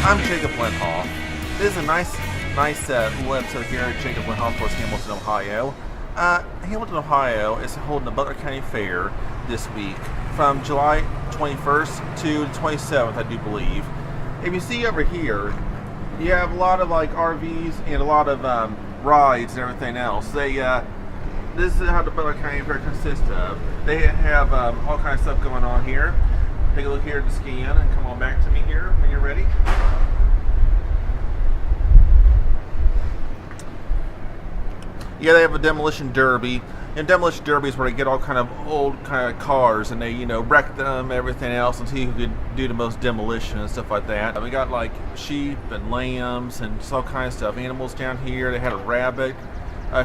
I'm Jacob Lenhoff. This is a nice little episode here at Jacob Lenhoff, Hamilton, Ohio. Hamilton, Ohio is holding the Butler County Fair this week from July 21st to the 27th, I do believe. If you see over here, you have a lot of like RVs and a lot of rides and everything else. This is how the Butler County Fair consists of. They have all kinds of stuff going on here. Take a look here at the scan and come on back to me here when you're ready. Yeah, they have a demolition derby. And demolition derby is where they get all kind of old kind of cars and they, wreck them, everything else, and see who could do the most demolition and stuff like that. We got like sheep and lambs and just all kinds of stuff. Animals down here. They had a rabbit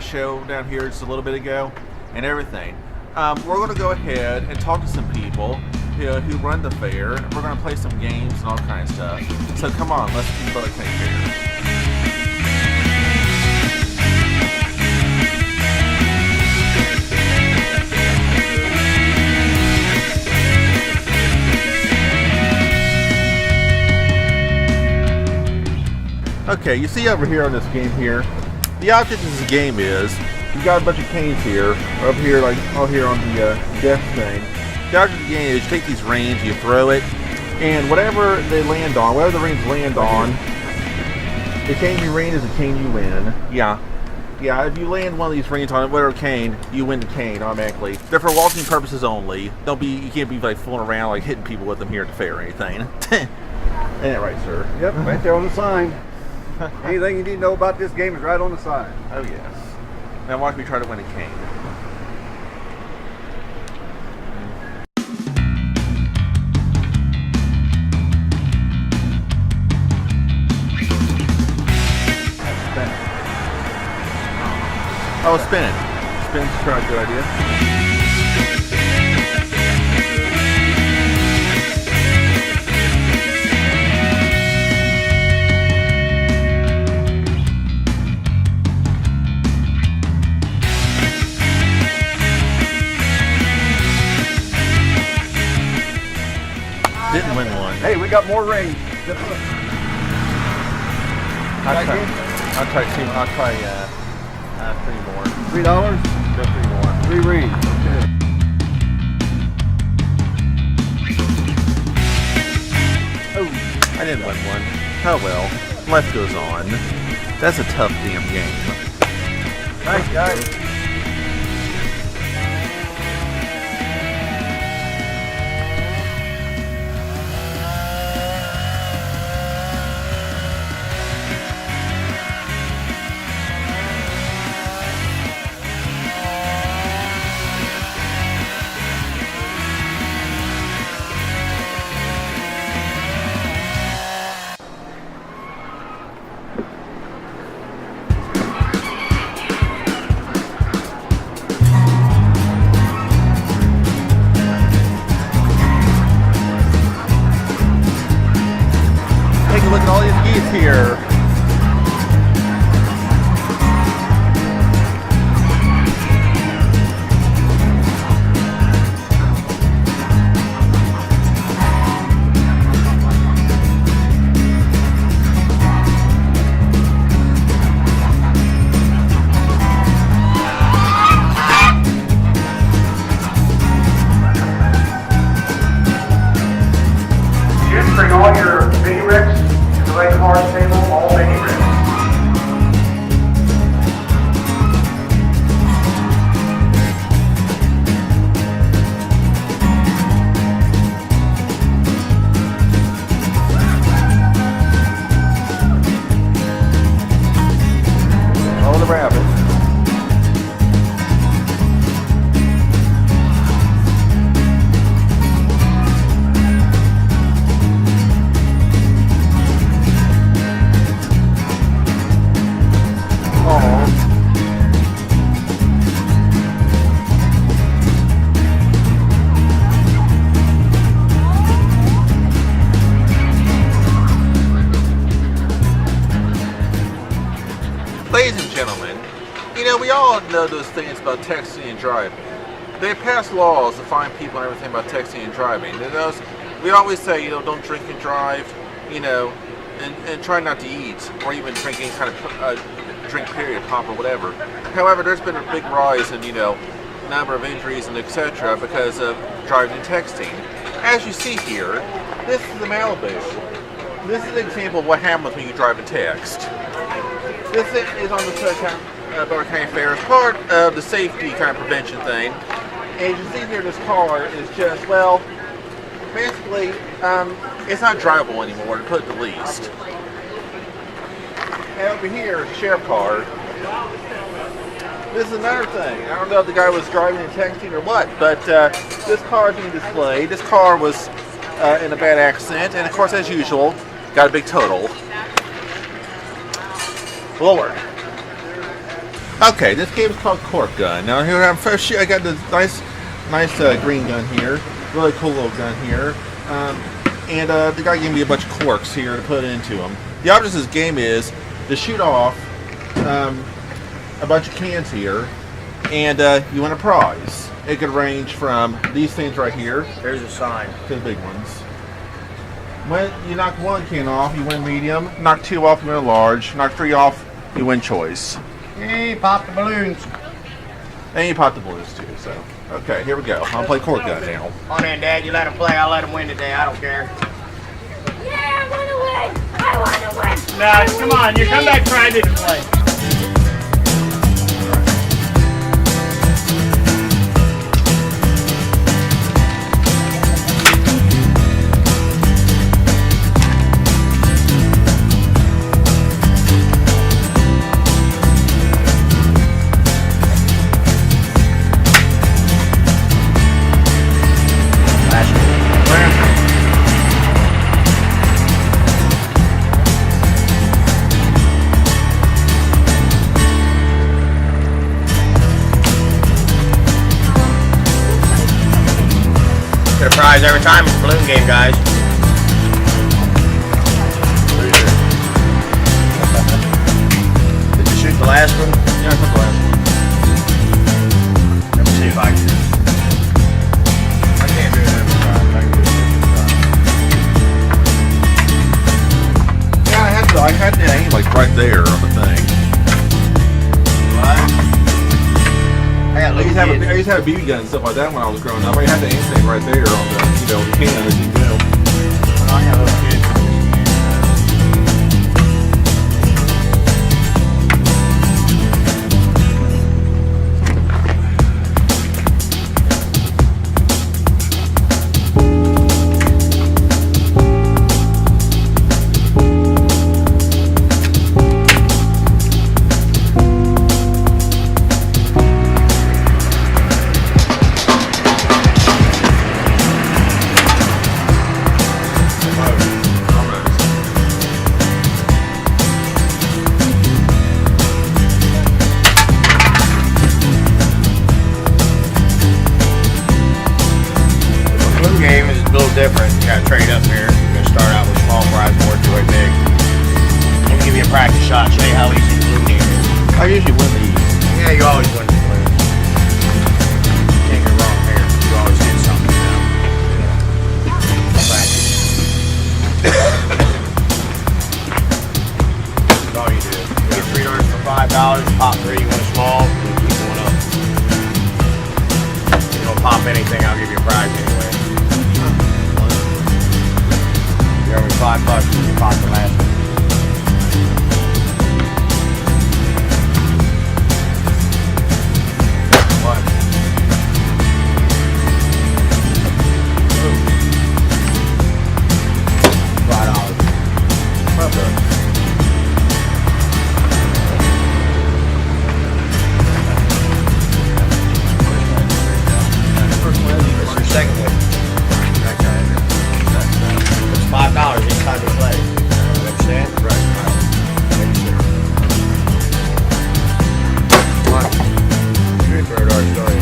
show down here just a little bit ago and everything. We're going to go ahead and talk to some people who run the fair. We're going to play some games and all kinds of stuff. So come on, let's do Butler County Fair. Okay, you see over here on this game here, the object of this game is, you've got a bunch of canes here, over here, like all here on the desk thing. The object of the game is you take these reins, you throw it, and whatever they land on, whatever the reins land on, the cane you rein is the cane you win. Yeah, if you land one of these reins on whatever cane, you win the cane automatically. They're for walking purposes only. You can't be like fooling around like hitting people with them here at the fair or anything. Ain't that right, sir? Yep, right there on the sign. Anything you need to know about this game is right on the sign. Oh yes. Now watch me try to win a cane. Oh, spin it. Spin's probably a good idea. Didn't win one. Hey, we got more rings. I'll try two. I'll try 3 more. $3? Go 3 more. 3 rings. Okay. Oh, I didn't win one. Oh well. Life goes on. That's a tough damn game. Thanks, guys. Look at all these geese here. Just bring all your mini rigs. Right cars table, all mini rigs. All the rabbits. Ladies and gentlemen, we all know those things about texting and driving. They pass laws to find people and everything about texting and driving. We always say, don't drink and drive, and try not to eat or even drink any kind of drink, period, pop or whatever. However, there's been a big rise in, number of injuries and etc. because of driving and texting. As you see here, this is the Malibu. This is an example of what happens when you drive and text. This is on the Butler County Fair as part of the safety kind of prevention thing. And you see here, this car is just, well, basically, it's not drivable anymore, to put it the least. And over here, the sheriff car. This is another thing. I don't know if the guy was driving and texting or what, but this car is being displayed. This car was in a bad accident, and of course, as usual, got a big total. Lord. Okay, this game is called Cork Gun. Now here I'm first. I got this nice green gun here. Really cool little gun here. And the guy gave me a bunch of corks here to put into them. The object of this game is to shoot off a bunch of cans here, and you win a prize. It could range from these things right here. There's a sign. To the big ones. When you knock one can off, you win medium. Knock two off, you win a large. Knock three off, you win choice. Hey, pop the balloons. And you pop the balloons too, so. Okay, here we go. I'll play Cork Gun now. On in, Dad. You let him play. I'll let him win today. I don't care. Yeah, I want to win. I want to win. No, come on. You come back trying to play. Prize every time it's a balloon game, guys. Did you shoot the last one? Yeah, I took the last one. Let me see if I can. I can't do it every time. I can do it every time. Yeah, I had to aim like right there on the thing. What? I used to have a BB gun and stuff like that when I was growing up. I had to aim thing right there on the, can as you go. I got a little kid. Different. You gotta trade up here. You're gonna start out with small prize, work your way big. Let me give you a practice shot, show you how easy the balloon game is. I usually win these. Yeah, you always win the balloons. Can't go wrong here. You always get something now. Practice. That's all you do. You get 3 yards for $5. Pop 3, you win a small, you keep going up. If you don't pop anything, I'll give you a prize anyway. You're only $5 when you pop the last one. What? $5. Okay. What's your second one? It's $5 each time you play. You understand? Right. Make sure. What? You're a third art story.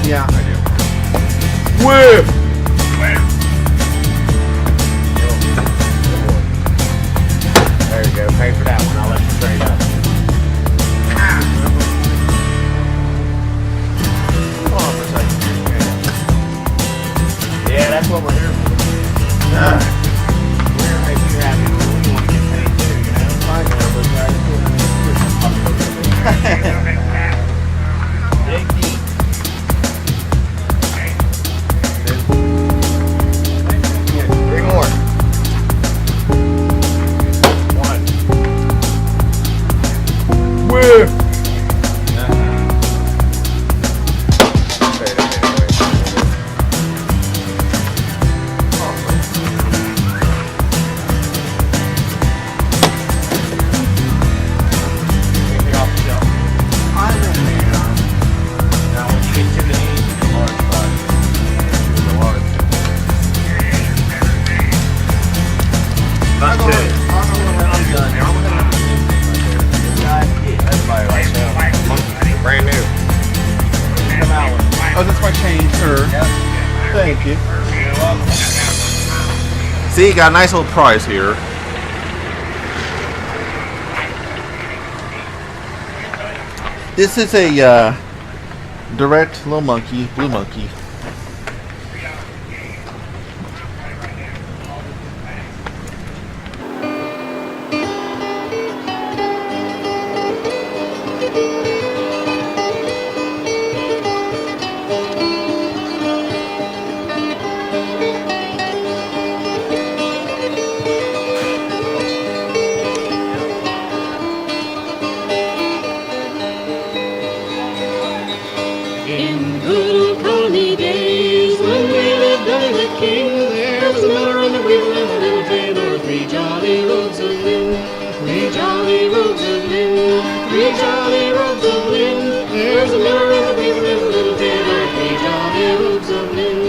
Yeah, I do. Whip! There you go. Pay for that one. I'll let you trade up. Come on for a second. Yeah, that's what we're here for. We're here to make you happy. We want to get Three more. One. Whip. Brand new. Oh, that's my change, sir. Thank you. See, you got a nice little prize here. This is a direct little monkey, blue monkey. In good old colony days, when we lived under the king, there was a miller and a weaver and a little tailor, three jolly rogues of Lynn, three jolly rogues of Lynn, three jolly rogues of Lynn. There's a miller and a weaver and a little tailor, three jolly rogues of Lynn.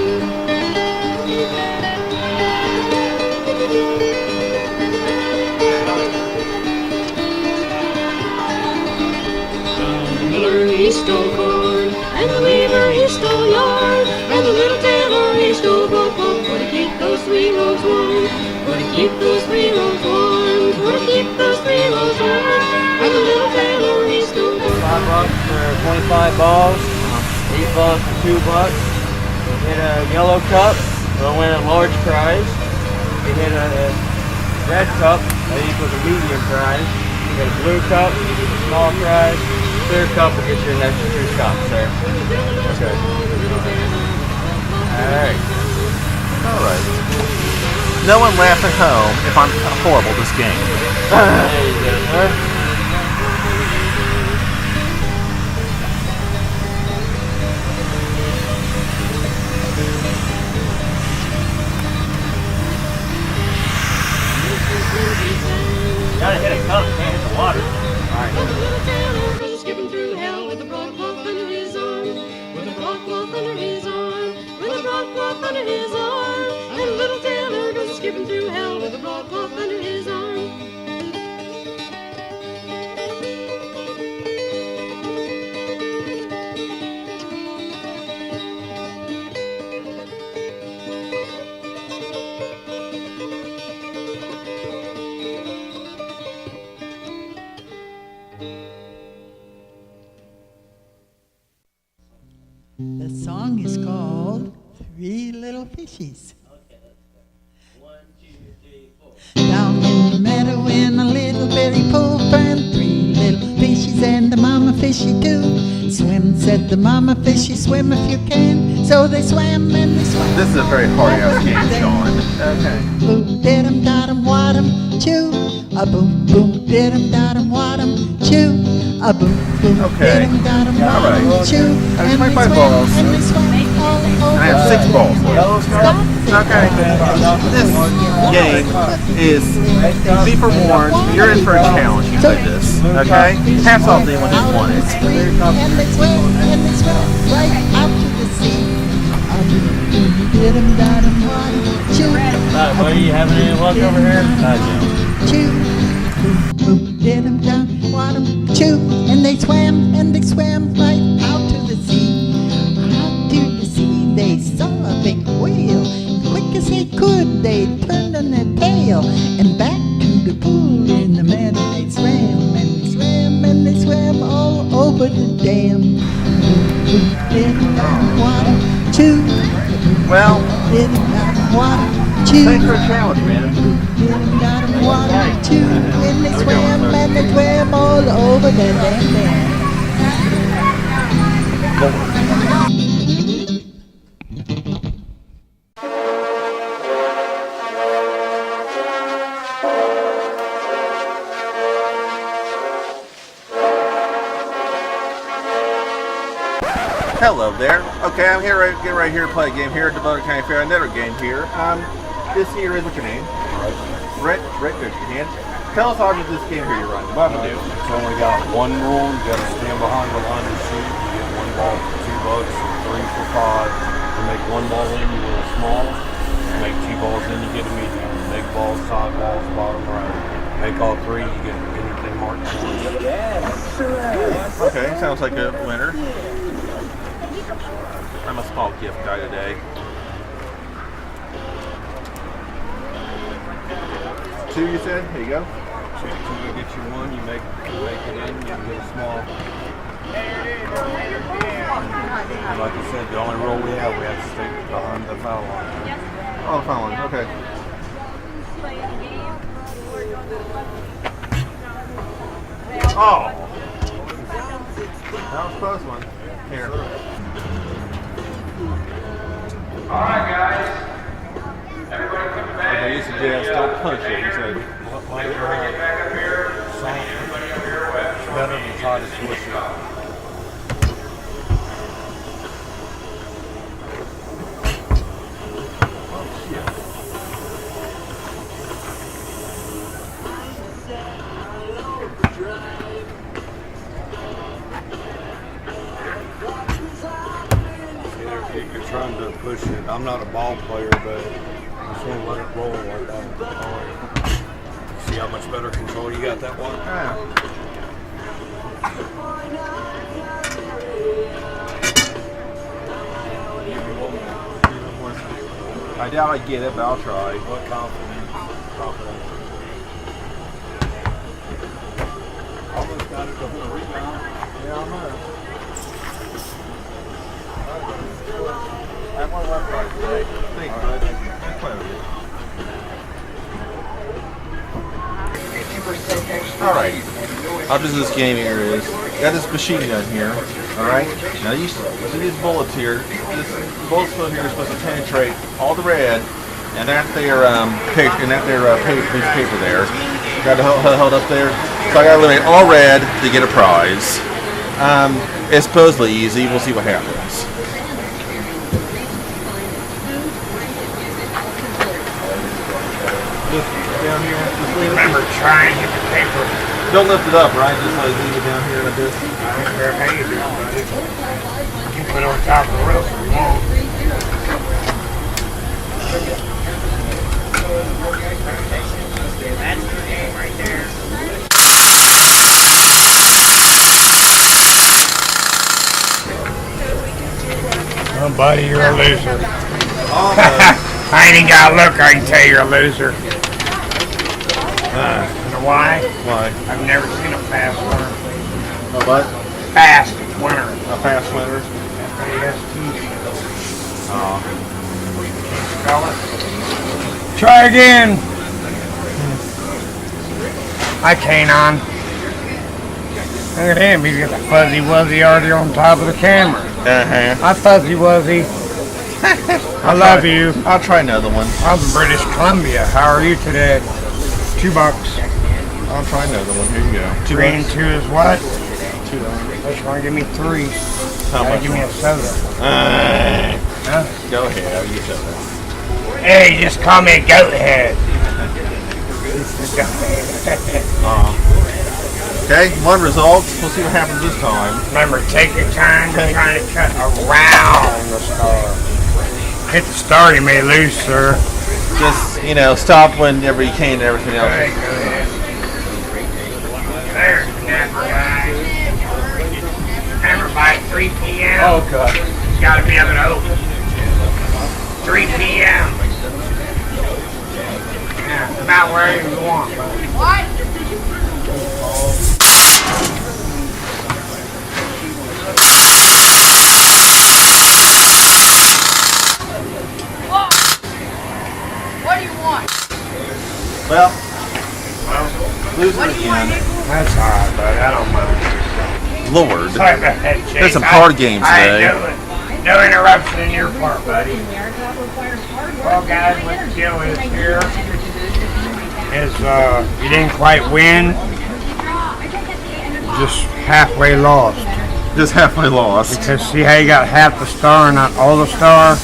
The miller he stole corn, and the weaver he stole yarn, and the little tailor he stole both for to keep those three rogues warm, for to keep those three rogues warm, for to keep those three rogues warm, and the little tailor he stole both. $5 for 25 balls, $8 for $2. We hit a yellow cup, we'll win a large prize. We hit a red cup, that equals a medium prize. We hit a blue cup, a small prize. Clear cup will get you an extra 2 cups, sir. Okay. Alright. Alright. No one laugh at home if I'm horrible at this game. There you go, sir. Gotta hit a cup, can't hit the water. Alright. Skipping through hell with a broadcloth under his arm, with a broadcloth under his arm, with a broadcloth under his arm, and a little tailor goes skipping through hell with a broadcloth under his arm. The song is called Three Little Fishies. Okay, let's go. 1, 2, 3, 4. Down in the meadow in a little bitty pool found 3 little fishies and the mama fishy too. Swim, said the mama fishy, swim if you can. So they swam and they swam. This is a very hard-ass game, Sean. Okay. Boom, did-em, dot-em, wat-em, chew. A boom, boom, did-em, dot-em, wat-em, chew. A boom, boom, Okay. did-em, dot-em, All wat-em, right. chew. That's And they 25 swam, balls. and they swam all over. I have 6 balls left. Yellow cup. Okay. This game is, be forewarned, you're in for a challenge. You play this. Okay? Hats off to anyone who won it. And they swam right out to the sea. Did-em, dot-em, wat-em, chew. Alright, buddy, you having any luck over here? Chew. Boom, boom, did-em, dot, wat-em, chew. And they swam right out to the sea. Out to the sea they saw a big whale. Quick as they could, they turned on their tail. And back to the pool in the meadow they swam. And they swam and they swam all over the dam. Boom, boom, did-em, dot, wat-em, chew. Well, Did-em, dot, wat-em, chew. thanks for a challenge, man. Did-em, dot, wat-em, chew. And they swam all over the damn dam. Hello there. Okay, I'm here getting right here to play a game here at the Butler County Fair. Another game here. This here is what's your name? Rick. Rick, good hand. Tell us how this game here you're running. What do you do? It's only got one rule. You got to stand behind the line and shoot. You get one ball for $2, 3 for 5. You make one ball in, you win a small. You make 2 balls in, you get a medium. Big balls, side balls, bottom right. Make all 3, you get anything marked. Okay, sounds like a winner. I'm a small gift guy today. Two, you said? Here you go. Shoot 2 to get you 1. You make it in, you get a small. And like I said, the only rule we have to stay behind the foul line. Oh, foul line. Okay. Oh! That was a close one. Here. Alright, guys. Everybody come back. Okay, you suggest don't punch it. You said. Everybody get back up here. Everybody up here wet. Better than try to switch it. You're trying to push it. I'm not a ball player, but I just want to let it roll like that. See how much better control you got that one? I doubt I get it, but I'll try. What confidence? Almost got it before the rebound. Yeah, I know. I want one right today. Thanks, bud. I'm playing with you. Alright. How does this game here is? Got this machine gun here. Alright? Now you see these bullets here. This bullet here is supposed to penetrate all the red and that their piece of paper there. Got it held up there. So I gotta eliminate all red to get a prize. It's supposedly easy. We'll see what happens. Just down here. Just leave Remember, try and hit the paper. Don't lift it up, right? Just like leave it down here like this. I don't care how you do it, buddy. You can put it on top of the roof if you want. That's the game right there. Oh, buddy, you're a loser. I ain't even got to look, I can tell you're a loser. You know why? Why? I've never seen a fast winner. A what? Fast winner. A fast winner? Try again. Hi, Kanon. Look at him, he's got the fuzzy wuzzy already on top of the camera. Hi, fuzzy wuzzy. I love you. I'll try another one. I'm from British Columbia. How are you today? $2. I'll try another one. Here you go. 3 and 2 is what? $2. Which one? Give me 3. How much? Give me a soda. Huh? Go ahead. You said that. Hey, just call me a goat head. Okay, one result. We'll see what happens this time. Remember, take your time. You're trying to cut around the star. Hit the star, you may lose, sir. Just, stop whenever you can and everything else. Right, go ahead. There's the napper, guys. Remember, by 3 p.m. Oh, God. You gotta be able to open. 3 p.m. Yeah, about wherever you want. What? What do you want? Well, losing again. That's alright, buddy. I don't mind. Lord. Sorry about that, Chase. There's some card games today. No interruption in your part, buddy. Well, guys, what the deal is here is you didn't quite win. Just halfway lost. Just halfway lost. Because see how you got half the star and not all the star?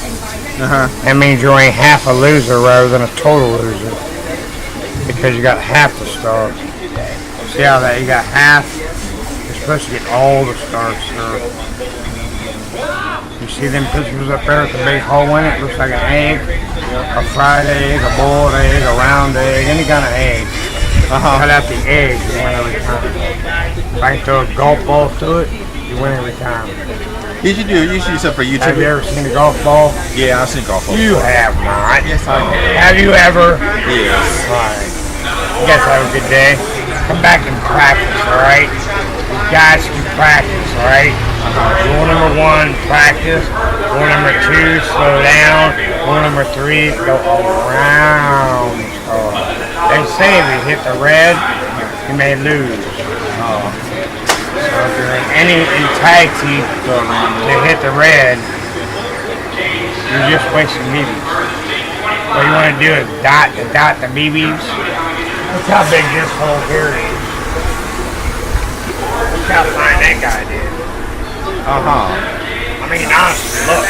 That means you're only half a loser rather than a total loser. Because you got half the star. See how that you got half? You're supposed to get all the stars, sir. You see them pictures up there with the big hole in it? Looks like an egg. A fried egg, a boiled egg, a round egg, any kind of egg. Cut out the egg, you win every time. If I can throw a golf ball to it, you win every time. You should do stuff for YouTube. Have you ever seen a golf ball? Yeah, I've seen golf balls. You have not. Yes, I have. Have you ever? Yes. Alright. You guys have a good day. Come back and practice, alright? You guys can practice, alright? Rule number 1, practice. Rule number 2, slow down. Rule number 3, go around. They say if you hit the red, you may lose. So if you're in any entirety to hit the red, you're just wasting BBs. What you want to do is dot the BBs. Look how big this hole here is. Look how fine that guy did. I mean, honestly, look.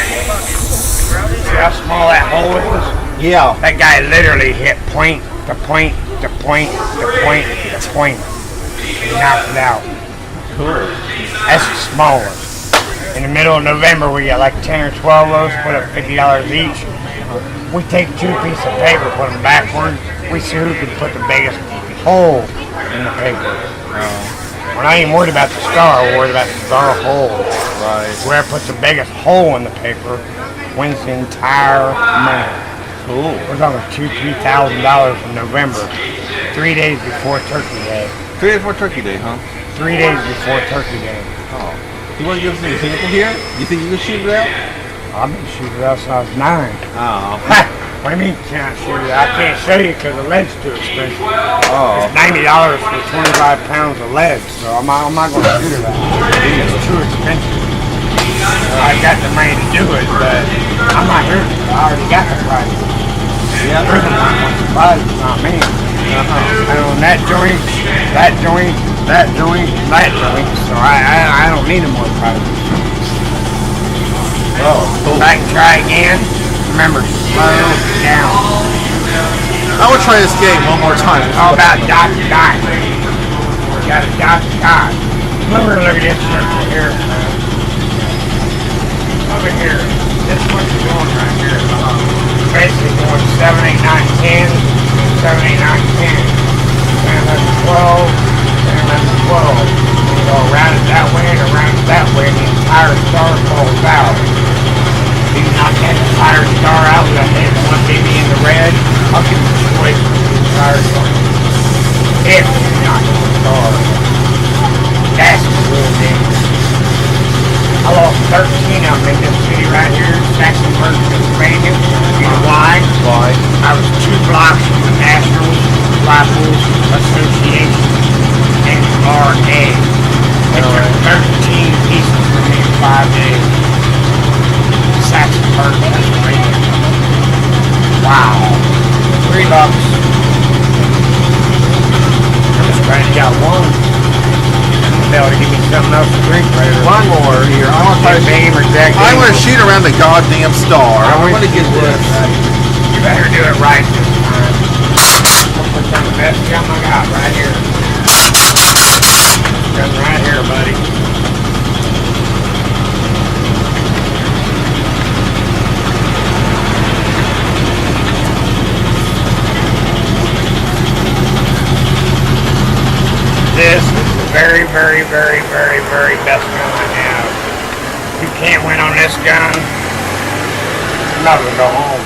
See how small that hole is? Yeah. That guy literally hit point to point to point to point to point. He knocked it out. Cool. That's the smallest. In the middle of November, we got like 10 or 12 of those, put up $50 each. We take 2 pieces of paper, put them backward. We see who can put the biggest hole in the paper. We're not even worried about the star, we're worried about the star hole. Right. Whoever puts the biggest hole in the paper wins the entire money. Cool. We're talking $2,000-$3,000 in November, 3 days before Turkey Day. 3 days before Turkey Day, huh? 3 days before Turkey Day. Oh. You want to give us an example here? You think you can shoot it out? I've been shooting it out since I was 9. Oh. What do you mean can't shoot it? I can't show you because the lead's too expensive. Oh. It's $90 for 25 pounds of lead, so I'm not going to shoot it out. It's too expensive. I've got the money to do it, but I'm not here. I already got the price. Yeah. The person that wants to buy it, it's not me. And on that joint, that joint, that joint, that joint, so I don't need a more price. Oh, cool. If I can try again, remember, slow down. I want to try this game one more time. All about dot to dot. We got a dot to dot. We're gonna look at this circle here. Over here. This is what you're doing right here. Basically going 7, 8, 9, 10. 7, 8, 9, 10. 10, 11, 12. 10, 11, 12. We go around it that way and around it that way, and the entire star falls out. If you knock that entire star out with a hit one baby in the red, I'll give you a choice for the entire star. If you knock the star. That's the real dangerous. I lost 13 of them in this city right here, Saxonburg, Pennsylvania. You know why? Why? I was 2 blocks from the National Rifle Association, NRA. They took 13 pieces from me in 5 days. Saxonburg, Pennsylvania. Wow. $3. I'm just trying to get one. They'll give me something else to drink later. One more here. I want to Beam or Jack I want to Daniels. shoot around the goddamn star. I want to get this. You better do it right this time. I'll put some of the best gum I got right here. Gun right here, buddy. This is the very, very, very, very, very best gun I have. If you can't win on this gun, I'm not gonna go home.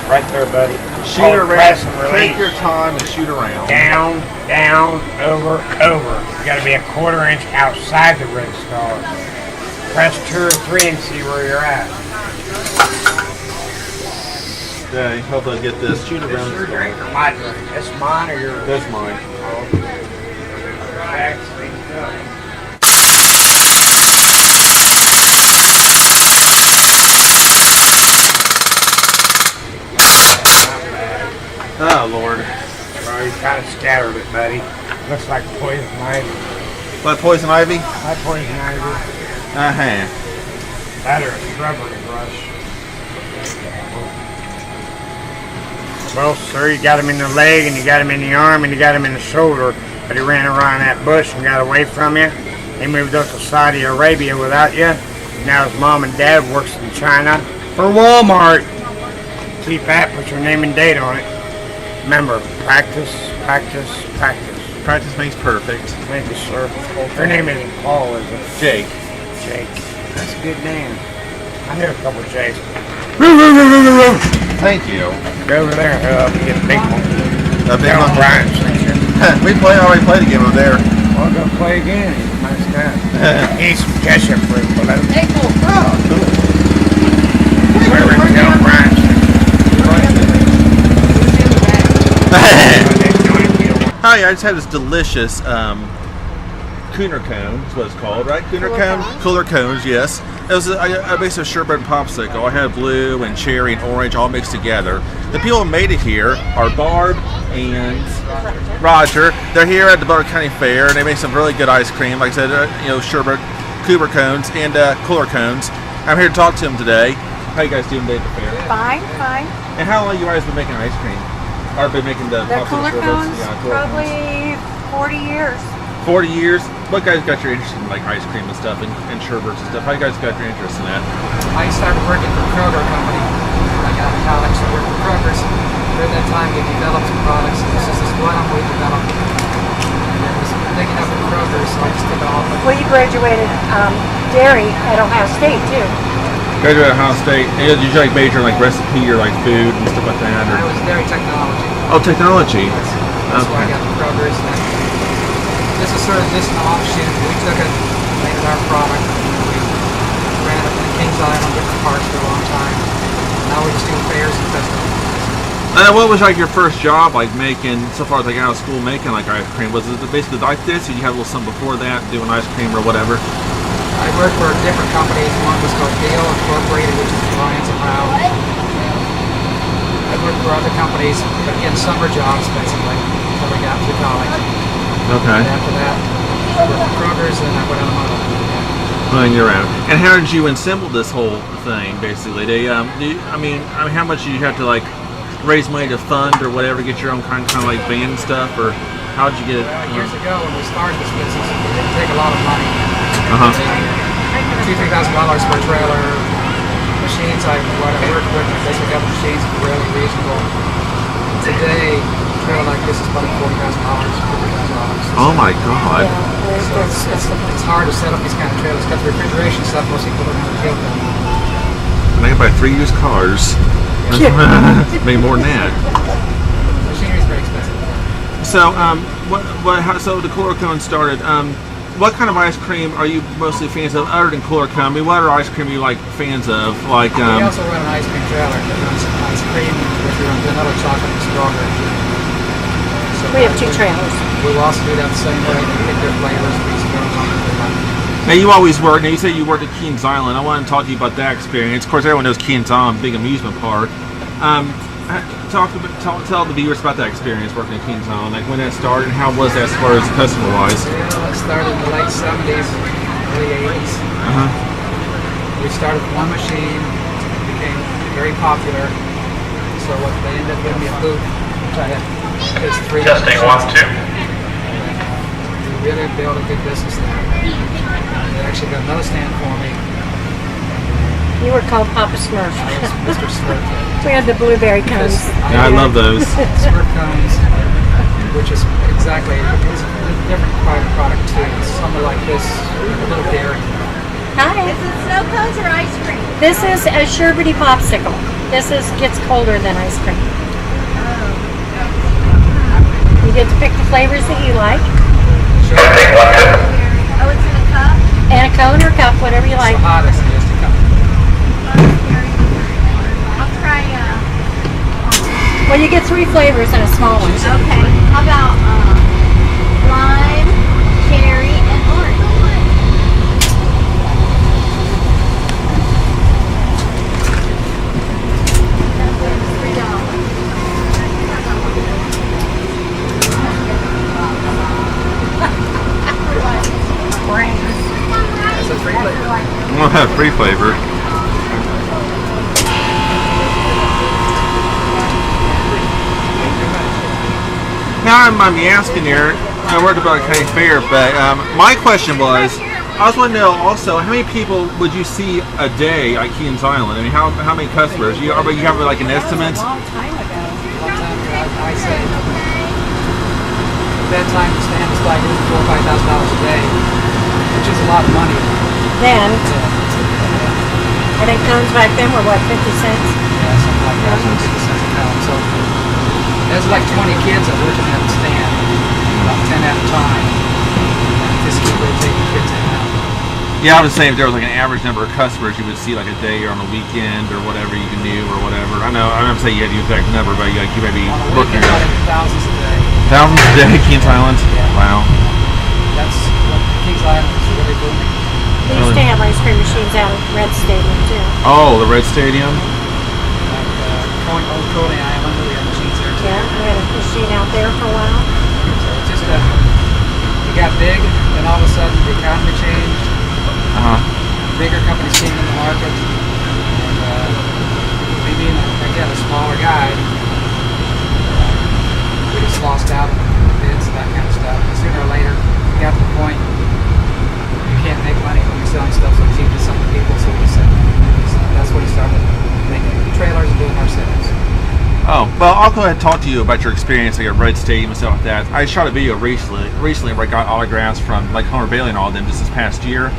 Right there, buddy. Shoot around. Press and release. Take your time and shoot around. Down, down, over, over. You gotta be a 1/4 inch outside the red star. Press 2 or 3 and see where you're at. Okay, hopefully I get this. Shoot This around. your drink or my drink? That's mine or yours? That's mine. Actually, Lord. Well, you kind of scattered it, buddy. Looks like poison ivy. What, poison ivy? Like poison ivy. Uh-huh. That or a shrubbery brush. Well, sir, you got him in the leg, and you got him in the arm, and you got him in the shoulder, but he ran around that bush and got away from you. He moved up to Saudi Arabia without you. Now his mom and dad works in China for Walmart. Keep that, put your name and date on it. Remember, practice, practice, practice. Practice makes perfect. Thank you, sir. Your name isn't Paul, is it? Jake. Jake. That's a good name. I knew a couple of Jakes. Thank you. Go over there, get a big one. A big one? Brian. We already played a game over there. I'll go play again. He's a nice guy. Eat some ketchup for him, below. Hey, cool. Oh, cool. Where we go, Brian? Hi, I just had this delicious Cooner cone, is what it's called, right? Cooner cone? Cooler cones, yes. It was a base of sherbet and popsicle. I had blue and cherry and orange all mixed together. The people who made it here are Barb and Roger. They're here at the Butler County Fair, and they make some really good ice cream. Like I said, sherbet, Cooper cones, and cooler cones. I'm here to talk to them today. How you guys doing today at the fair? Fine, fine. And how long you guys been making ice cream? Or been making the popsicle cooler sherbets? cones? Yeah, cooler Probably 40 years. 40 years. What guys got your interest in like ice cream and stuff and sherbets and stuff? How you guys got your interest in that? I started working for Kroger Company when I got out of college. I worked for Kroger's. During that time, we developed some products. This is this one we developed. And it was picking up at Kroger, so I just took it off. Well, you graduated dairy at Ohio State, too. Graduated at Ohio State. And did you like major in like recipe or like food and stuff like that? I was dairy technology. Oh, technology. That's why I got the Kroger's. And this is sort of just an offshoot. We took it, made it our product. We ran it in Kings Island, different parts for a long time. Now we just do fairs and festivals. What was like your first job like making, so far as like out of school making like ice cream? Was it basically like this, or you had a little something before that doing ice cream or whatever? I worked for different companies. One was called Deal Incorporated, which is Reliance of Howie. I worked for other companies, but again, summer jobs basically, until we got to college. Okay. And after that, I worked for Kroger's, and I went on a model. Running around. And how did you assemble this whole thing, basically? I mean, how much did you have to like raise money to fund or whatever, get your own kind of like band stuff, or how'd you get it? Years ago, when we started this business, it didn't take a lot of money. Uh-huh. $2,000-3,000 for a trailer. Machines I worked with, basically got the machines really reasonable. Today, a trailer like this is probably $40,000, $50,000. Oh my God. So it's hard to set up these kind of trailers. Got the refrigeration stuff, most people don't have to deal with that. And I can buy 3 used cars. Maybe more than that. Machinery's very expensive. So, so the cooler cone started. What kind of ice cream are you mostly fans of, other than cooler cone? I mean, what other ice cream are you like fans of? Like, we also run an ice cream trailer that runs ice cream, which we run vanilla, chocolate, and strawberry. So We have 2 trailers. We will also do that the same way. They pick their flavors, these girls on it. now you always work. Now you say you worked at Kings Island. I want to talk to you about that experience. Of course, everyone knows Kings Island, big amusement park. Tell the viewers about that experience working at Kings Island, like when that started and how was that as far as customer-wise? Yeah, it started in the late 70s, early 80s. Uh-huh. We started with one machine, it became very popular. So what they ended up giving me a booth, which I had just 3 Testing 1, 2. We really built a good business there. They actually got another stand for me. You were called Papa Smurf. I was Mr. Smurf. We had the blueberry cones. Yeah, I love those. Smurf cones, which is exactly, it's a different product too. It's something like this, a little dairy. Hi. Is it snow cones or ice cream? This is a sherbety popsicle. This gets colder than ice cream. You get to pick the flavors that you like. Testing 1, 2. Oh, it's in a cup? And a cone or cup, whatever you like. It's the hottest it is to come. I'll try, Well, you get 3 flavors in a small one. okay. How about, lime, cherry, and orange? $3. Free flavor. Now I might be asking here, I worked at Butler County Fair, but my question was, I was wanting to know also, how many people would you see a day at Keen's Island? I mean, how many customers? You have like an estimate? A long time ago, I say that time the stand was like $4,000 or $5,000 a day, which is a lot of money. Then, I think cones back then were what, 50 cents? Yeah, something like that, 50 cents a pound. So there's like 20 kids that work at the stand, about 10 at a time. Just keep rotating kids in and out. Yeah, I was saying if there was like an average number of customers you would see like a day or on a weekend or whatever you can do or whatever. I know, I'm not saying you had to use that number, but you maybe book your thousands a day. Thousands a day at Keen's Island? Yeah. Wow. That's what Keen's Island is really booming. They used to have ice cream machines out at Red Stadium too. Oh, the Red Stadium? Like Old Coney Island, we have machines there too. Yeah, we had a machine out there for a while. So it's just it got big, and all of a sudden the economy changed. Bigger companies came in the market, and me being a smaller guy, we just lost out on bids and that kind of stuff. And sooner or later, we got to the point you can't make money when you're selling stuff so cheap to some people. So we said that's when we started making trailers and doing our sales. Oh, well, I'll go ahead and talk to you about your experience like at Red Stadium and stuff like that. I shot a video recently where I got autographs from like Homer Bailey and all of them just this past year.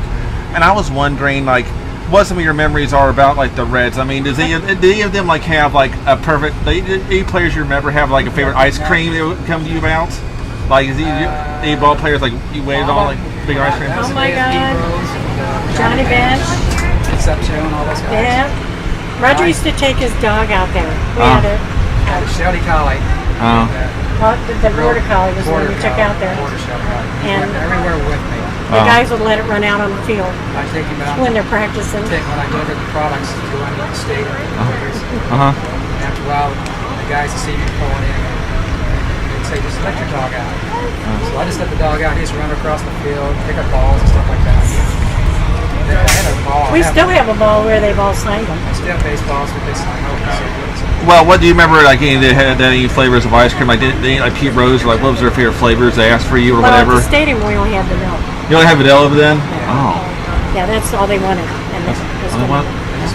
And I was wondering, like, what some of your memories are about, like, the Reds. I mean, do any of them, like, have, like, a perfect... Any players you remember have, like, a favorite ice cream that would come to you about? Like, is any ball players, like, you waited on, like, big ice cream? Oh, my God. Johnny Bench. Concepcion, all those guys. Yeah. Roger used to take his dog out there. We had a... Shelby Collie. The Border Collie was the one we took out there. And everywhere with me. The guys would let it run out on the field I take him out when they're practicing. When I deliver the products to the state. Uh-huh. After a while, the guys would see me pulling in, they'd say, just let your dog out. So I just let the dog out. He just run across the field, pick up balls and stuff like that. I had a ball. We still have a ball where they've all signed them. I still have baseballs with this sign open. Well, what do you remember? Like, they had any flavors of ice cream? Like, did they like Pete Rose? Or like, what was their favorite flavors they asked for you or whatever? At the stadium, we only had vanilla. You only have vanilla over then? Yeah. Oh. Yeah, that's all they wanted. And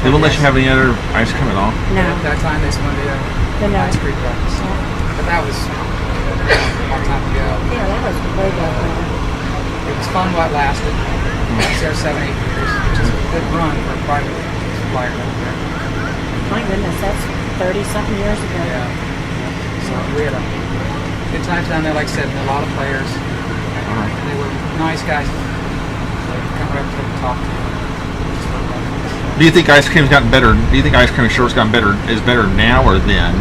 They wouldn't let you have any other ice cream at all? No. At that time, they just wanted the ice cream breakfast. But that was a long time ago. Yeah, that was way back then. It was fun while it lasted. I was there 7-8 years, which is a good run for a private supplier over there. My goodness, that's 30-something years ago. Yeah. So we had a good times down there. Like I said, a lot of players. They were nice guys. They come up to talk to you. Do you think ice cream's gotten better? Do you think ice cream short's gotten better? Is better now or then?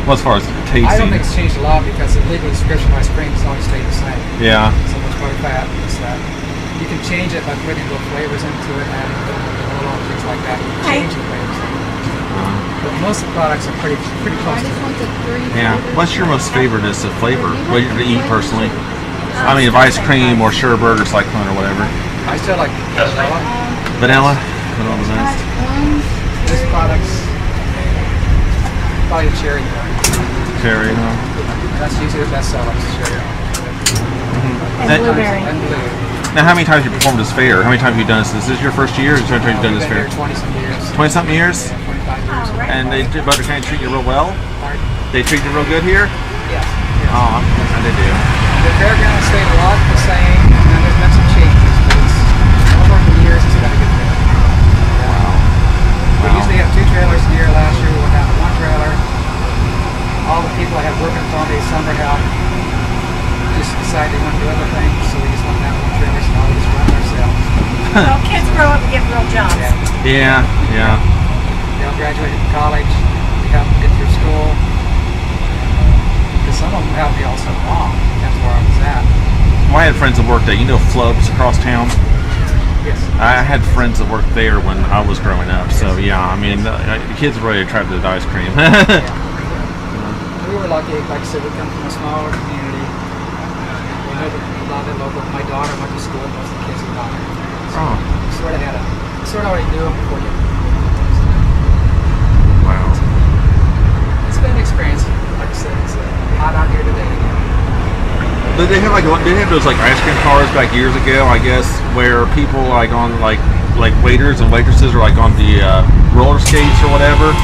Well, as far as tasting. I don't think it's changed a lot because the legal description of ice cream has always stayed the same. Yeah. So much more fat. This, that. You can change it by putting little flavors into it, adding little things like that. You can change the flavors. But most of the products are pretty close to it. Yeah. What's your most favoriteest of flavor? What you eat personally? I mean, of ice cream or sherbet or cyclone or whatever. I still like vanilla. Vanilla? Vanilla the best. This product's probably cherry. Cherry, huh? That's usually the best seller, cherry. And blueberry. And blue. Now, how many times have you performed this fair? How many times have you done this? Is this your first year or is this the first time you've done this fair? 20-something years. 20-something years? 25 years. And they Butler County treat you real well? They treat you real good here? Yes. Oh, they do. The fairground stayed a lot the same, and then there's been some changes, but it's over the years it's been a good fair. Wow. We usually have 2 trailers a year. Last year we went down to 1 trailer. All the people I had working for me, summer help, just decided they want to do other things, so we just went down to 1 trailer, so now we just run ourselves. Well, kids grow up and get real jobs. Yeah. They all graduated from college. We helped them get through school. Because some of them helped me all so long. That's where I was at. Well, I had friends that worked at, Flubs across town? Yes. I had friends that worked there when I was growing up, so yeah, I mean, the kids were really attracted to the ice cream. We were lucky, like I said, we come from a smaller community. We know a lot of the local. My daughter went to school, most of the kids are not. Oh. sort of already knew them before you. Wow. It's been an experience. Like I said, it's hot out here today. Did they have those like ice cream cars back years ago? I guess where people like on like waiters and waitresses are like on the roller skates or whatever.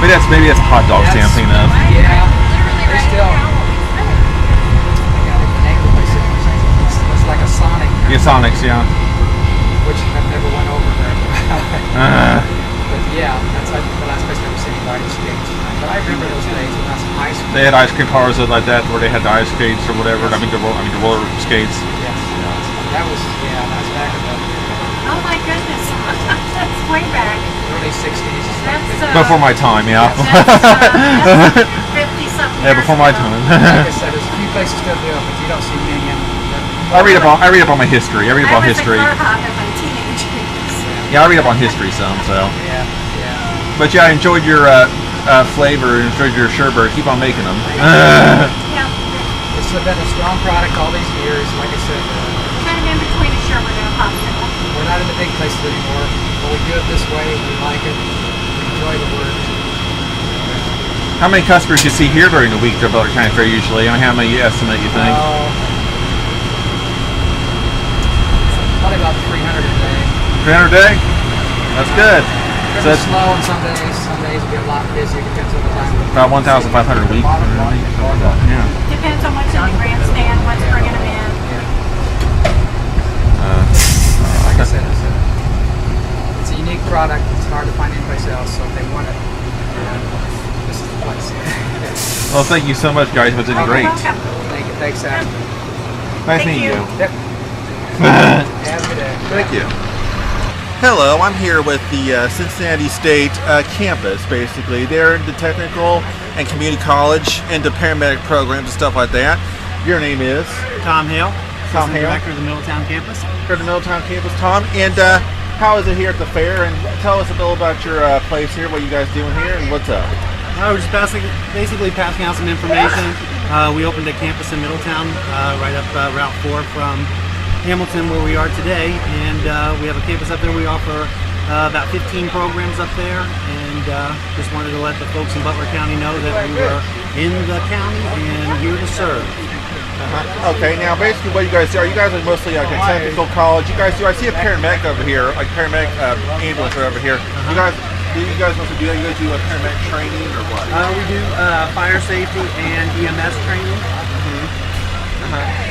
Maybe that's a hot dog stand I'm thinking of. Yeah, they're still. It's like a Sonic. Yeah, Sonics, yeah. Which I've never went over very well. But yeah, that's like the last place I've ever seen anybody skate. But I remember those days when I was in high school. They had ice cream cars like that where they had the ice skates or whatever. Yes. I mean the roller skates. Yes. That was back in the Oh my goodness. That's way back. early 60s. That's Before my time, yeah. that's 50-something Yeah, before my time. Like I said, there's a few places still do it, but you don't see many of them. I read up on my history. I read up on history. I was a car hop in my teenage years. Yeah, I read up on history some, so. Yeah. But yeah, I enjoyed your flavor, enjoyed your sherbet. Keep on making them. Yeah. It's been a strong product all these years. Like I said, Kind of in between a sherbet and a popsicle. we're not in the big places anymore, but we do it this way. We like it. We enjoy the work. How many customers you see here during the week at Butler County Fair usually? I mean, how many you estimate you think? Probably about 300 a day. 300 a day? That's good. So It's that's slow on some days. Some days we get a lot busier. Depends on the time. about 1,500 a week. Yeah. Depends on what's in the grandstand, what's bringing them in. Like I said, it's a unique product. It's hard to find anyplace else. So if they want it, this is the place. Well, thank you so much, guys. It's been great. Thank you. Thanks, Adam. Nice meeting you. Yep. Have a good day. Thank you. Hello, I'm here with the Cincinnati State campus, basically. They're into technical and community college, into paramedic programs and stuff like that. Your name is? Tom Hale. Tom Assistant Hale. Director of the Middletown campus. For the Middletown campus, Tom. And how is it here at the fair? And tell us a little about your place here, what you guys doing here, and what's up? We're just basically passing out some information. We opened a campus in Middletown, right up Route 4 from Hamilton, where we are today, and we have a campus up there. We offer about 15 programs up there, and just wanted to let the folks in Butler County know that we are in the county and here to serve. Okay, now basically what you guys do, are you guys are mostly like a technical college? You guys do, I see a paramedic over here, like paramedic ambulance over here. You guys mostly do that? You guys do like paramedic training or what? We do fire safety and EMS training.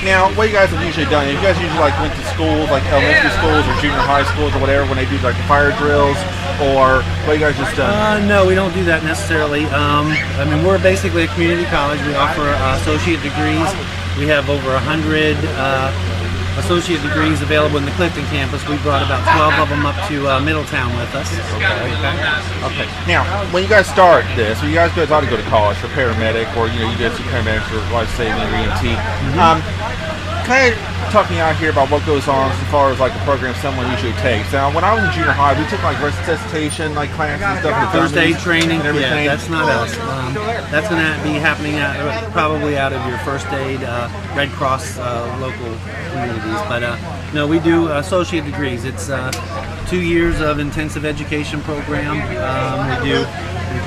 Now, what you guys have usually done, you guys usually like went to schools, like elementary schools or junior high schools or whatever, when they do like the fire drills, or what you guys just done? No, we don't do that necessarily. I mean, we're basically a community college. We offer associate degrees. We have over 100 associate degrees available in the Clifton campus. We brought about 12 of them up to Middletown with us. Okay. Now, when you guys start this, you guys ought to go to college for paramedic, or you guys do paramedics for life saving or EMT. Kind of talk me out here about what goes on as far as like the program someone usually takes. Now, when I was in junior high, we took like resuscitation, like classes and stuff. First aid training, and everything. yeah, that's not us. That's going to be happening probably out of your first aid, Red Cross local communities. But no, we do associate degrees. It's 2 years of intensive education program. We do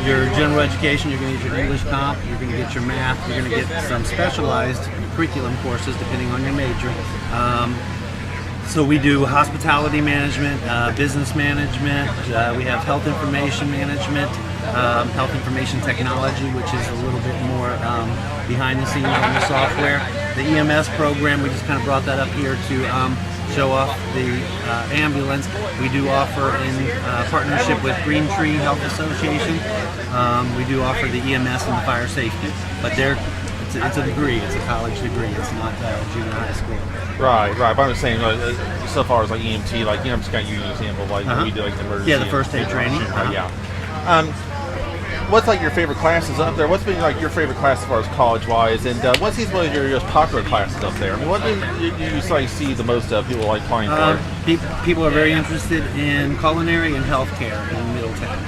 your general education. You're going to get your English comp. You're going to get your math. You're going to get some specialized curriculum courses depending on your major. So we do hospitality management, business management. We have health information management, health information technology, which is a little bit more behind the scenes on the software. The EMS program, we just kind of brought that up here to show off the ambulance. We do offer in partnership with Green Tree Health Association. We do offer the EMS and the fire safety, but it's a degree. It's a college degree. It's not junior high school. Right. But I'm just saying, so far as like EMT, like I'm just going to use an example, like we do like the emergency. Yeah, the first aid training. Yeah. What's like your favorite classes up there? What's been like your favorite class as far as college-wise, and what's these one of your most popular classes up there? I mean, what do you like see the most of people like applying for? People are very interested in culinary and healthcare in Middletown.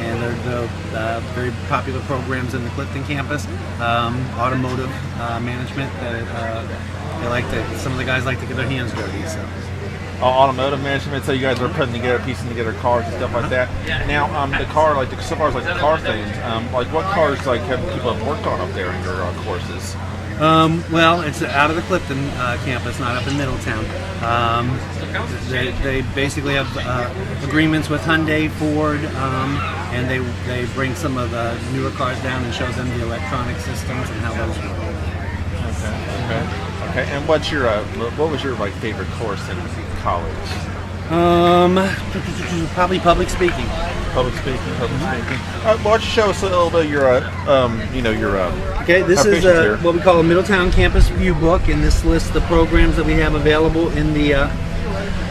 And they're very popular programs in the Clifton campus. Automotive management. Some of the guys like to get their hands dirty. So. automotive management. So you guys are putting together, piecing together cars and stuff like that. Now, the car, like so far as like the car things, like what cars like have people have worked on up there in your courses? Well, it's out of the Clifton campus, not up in Middletown. They basically have agreements with Hyundai, Ford, and they bring some of the newer cars down and shows them the electronic systems and how those work. Okay. And what was your like favorite course in college? Probably public speaking. Public speaking. Why don't you show us a little bit of your Okay, this is what we call a Middletown Campus View Book, and this lists the programs that we have available in the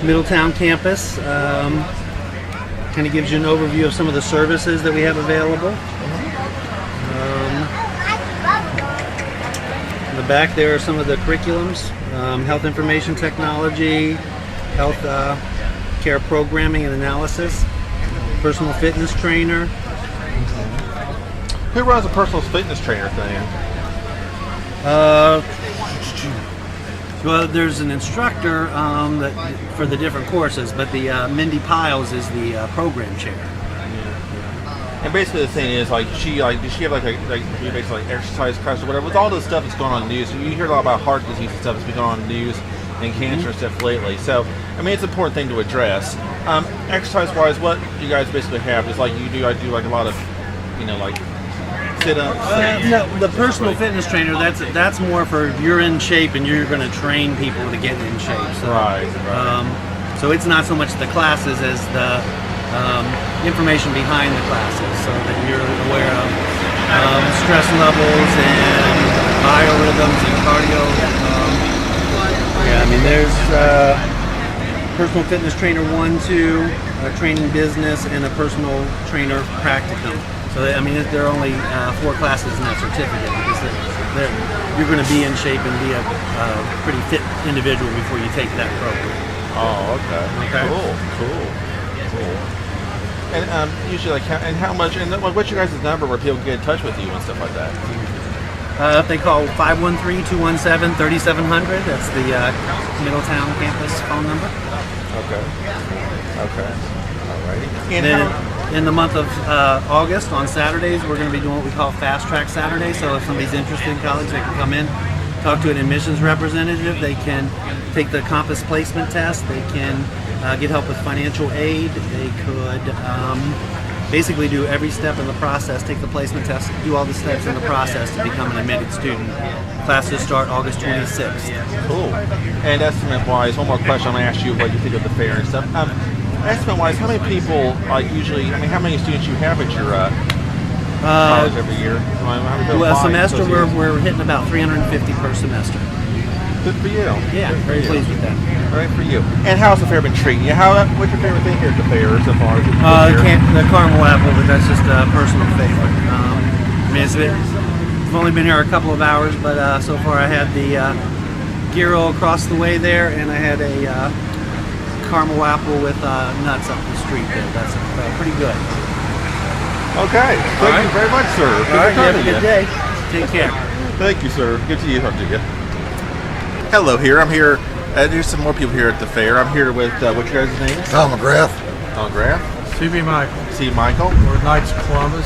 Middletown campus. Kind of gives you an overview of some of the services that we have available. In the back there are some of the curriculums, health information technology, health care programming and analysis, personal fitness trainer. Who runs a personal fitness trainer thing? Well, there's an instructor that for the different courses, but the Mindy Piles is the program chair. And basically the thing is, does she have basically exercise class or whatever? With all this stuff that's going on in the news, you hear a lot about heart disease and stuff that's been going on in the news and cancer and stuff lately. So, I mean, it's an important thing to address. Exercise-wise, what you guys basically have is like you do. I do like a lot of, like sit-ups. No, the personal fitness trainer. That's more for you're in shape and you're going to train people to get in shape. So, right. So it's not so much the classes as the information behind the classes, so that you're aware of stress levels and biorhythms and cardio. There's personal fitness trainer 1, 2, training business, and a personal trainer practicum. So there are only 4 classes in that certificate because you're going to be in shape and be a pretty fit individual before you take that program. Oh, okay. Cool. And usually, how much? And what's your guys' number where people can get in touch with you and stuff like that? If they call 513-217-3700, that's the Middletown campus phone number. Okay. Alrighty. And then in the month of August, on Saturdays, we're going to be doing what we call Fast Track Saturday. So if somebody's interested in college, they can come in, talk to an admissions representative. They can take the Compass placement test. They can get help with financial aid. They could basically do every step in the process, take the placement test, do all the steps in the process to become an admitted student. Classes start August 26th. Cool. And estimate-wise, one more question. I'm going to ask you what you think of the fair and stuff. Estimate-wise, how many people how many students you have at your college every year? A semester, we're hitting about 350 per semester. Good for you. Yeah, very pleased with that. All right, for you. And how's the fair been treating you? What's your favorite thing here at the fair so far? The caramel apple, but that's just a personal favorite. I've only been here a couple of hours, but so far I had the gyro across the way there, and I had a caramel apple with nuts up the street there. That's pretty good. Okay. Thank you very much, sir. All right, you have a good day. Take care. Thank you, sir. Good to talk to you. Hello here. I'm here. There's some more people here at the fair. I'm here with, what's your guys' names? Tom McGrath. C.B. Michael. C. Michael. We're Knights of Columbus.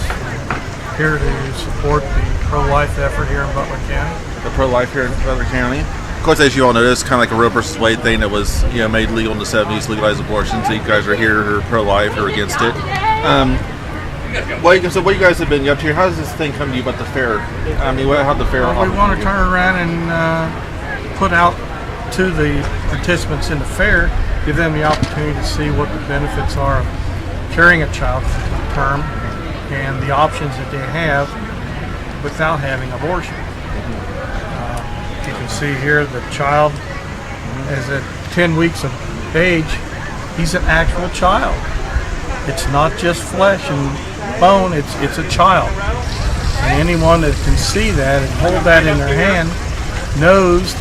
Here to support the pro-life effort here in Butler County. The pro-life here in Butler County. Of course, as you all know, this is kind of like a Roe versus Wade thing that was, made legal in the 70s, legalized abortion. So you guys are here who are pro-life or against it. What you guys have been up to here? How does this thing come to you about the fair? How the fair? We want to turn around and put out to the participants in the fair, give them the opportunity to see what the benefits are of carrying a child to term and the options that they have without having abortion. You can see here the child is at 10 weeks of age. He's an actual child. It's not just flesh and bone, it's a child. And anyone that can see that and hold that in their hand knows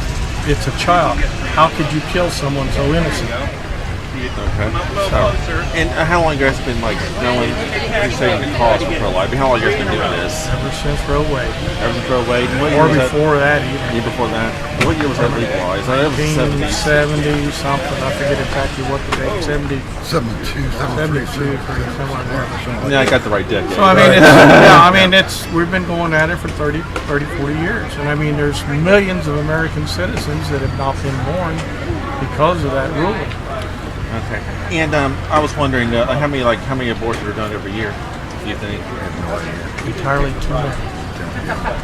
it's a child. How could you kill someone so innocent? Okay. So, and how long you guys been like going? You're saying the cause for pro-life. How long you guys been doing this? Ever since Roe Wade. Ever since Roe Wade. What Or year was before that even. Year before that. What year was that legalized? That was the 70s. 70 something. I forget exactly what the date. 72, 73, somewhere there. Yeah, I got the right decade. So I mean, we've been going at it for 30, 40 years, and I mean, there's millions of American citizens that have not been born because of that ruling. Okay. And I was wondering, how many abortions are done every year? Do you think? Entirely too many.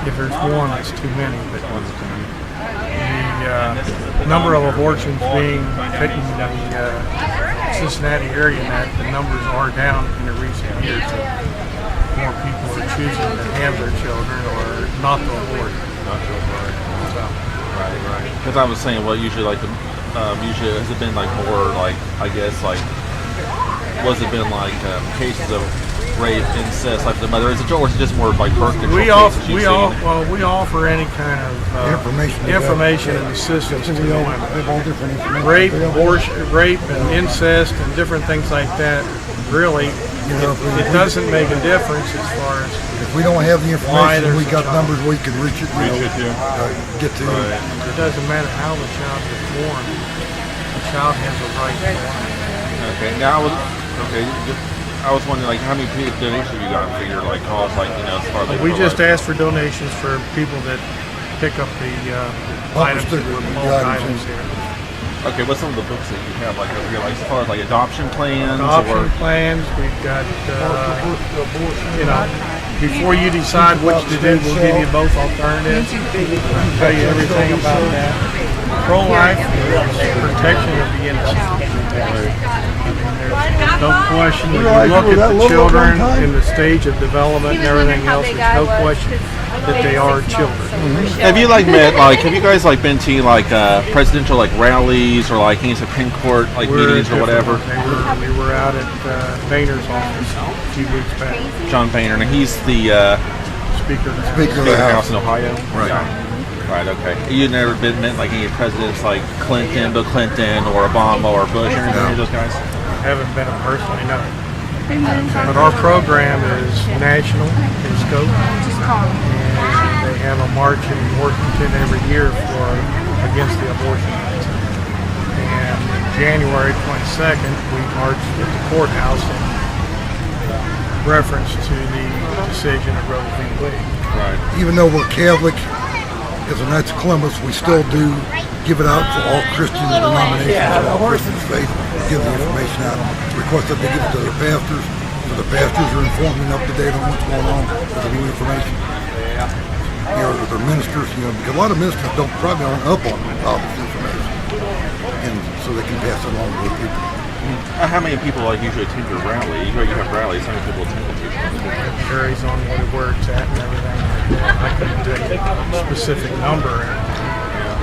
If there's one, it's too many. But the number of abortions being taken in the Cincinnati area, the numbers are down in the recent years. So more people are choosing to have their children or not to abort. So. Right. Because I was saying, well, usually usually has it been like more like, I guess, like, was it been like cases of rape, incest, like the mother, or is it just more like birth control? We offer any kind of information and assistance to women. Rape, abortion, rape, and incest, and different things like that. Really, it doesn't make a difference as far as if we don't have the information, we got numbers we can reach it. Get to it. It doesn't matter how the child is born. The child has a right to life. Okay. Now, I was wondering, like, how many donations have you got for your cause, as far as we just asked for donations for people that pick up the items that were bulk items here. Okay, what's some of the books that you have, like, over here, like, as far as, like, adoption plans? Plans, we've got, before you decide which to do, we'll give you both alternatives. We'll tell you everything about that. Pro-life is protection of the innocent. There's no question, when you look at the children in the stage of development and everything else, there's no question that they are children. Mm-hmm. Have you have you guys been to presidential rallies or any Supreme Court meetings or whatever? We were out at Boehner's office a few weeks back. John Boehner, and he's the Speaker of the House in Ohio. Right. Right. Okay. You've never been met any presidents like Clinton, Bill Clinton, or Obama, or Bush, or any of those guys? I haven't been personally, no. But our program is national in scope, and they have a march in Washington every year against the abortion rights. And January 22nd, we marched at the courthouse in reference to the decision of Roe v. Wade. Right. Even though we're Catholic, as a Knights of Columbus, we still do give it out for all Christian denominations and all Christian faith. Give the information out. Request that they give it to their pastors, so the pastors are informed and up to date on what's going on with the new information. With their ministers, because a lot of ministers probably aren't up on all this information, and so they can pass it along to other people. How many people usually attend your rally? You have rallies. How many people attend it? It varies on where it's at and everything. I couldn't tell you a specific number.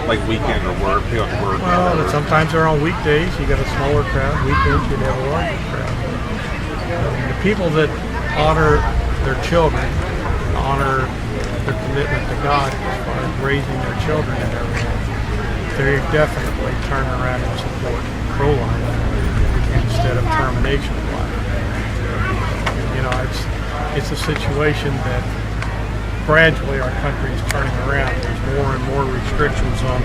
Like weekend or work, pick up work. Well, but sometimes they're on weekdays. You got a smaller crowd. Weekends you'd have a larger crowd. The people that honor their children, honor their commitment to God as far as raising their children and everything, they definitely turn around and support pro-life instead of termination of life. It's a situation that gradually our country is turning around. There's more and more restrictions on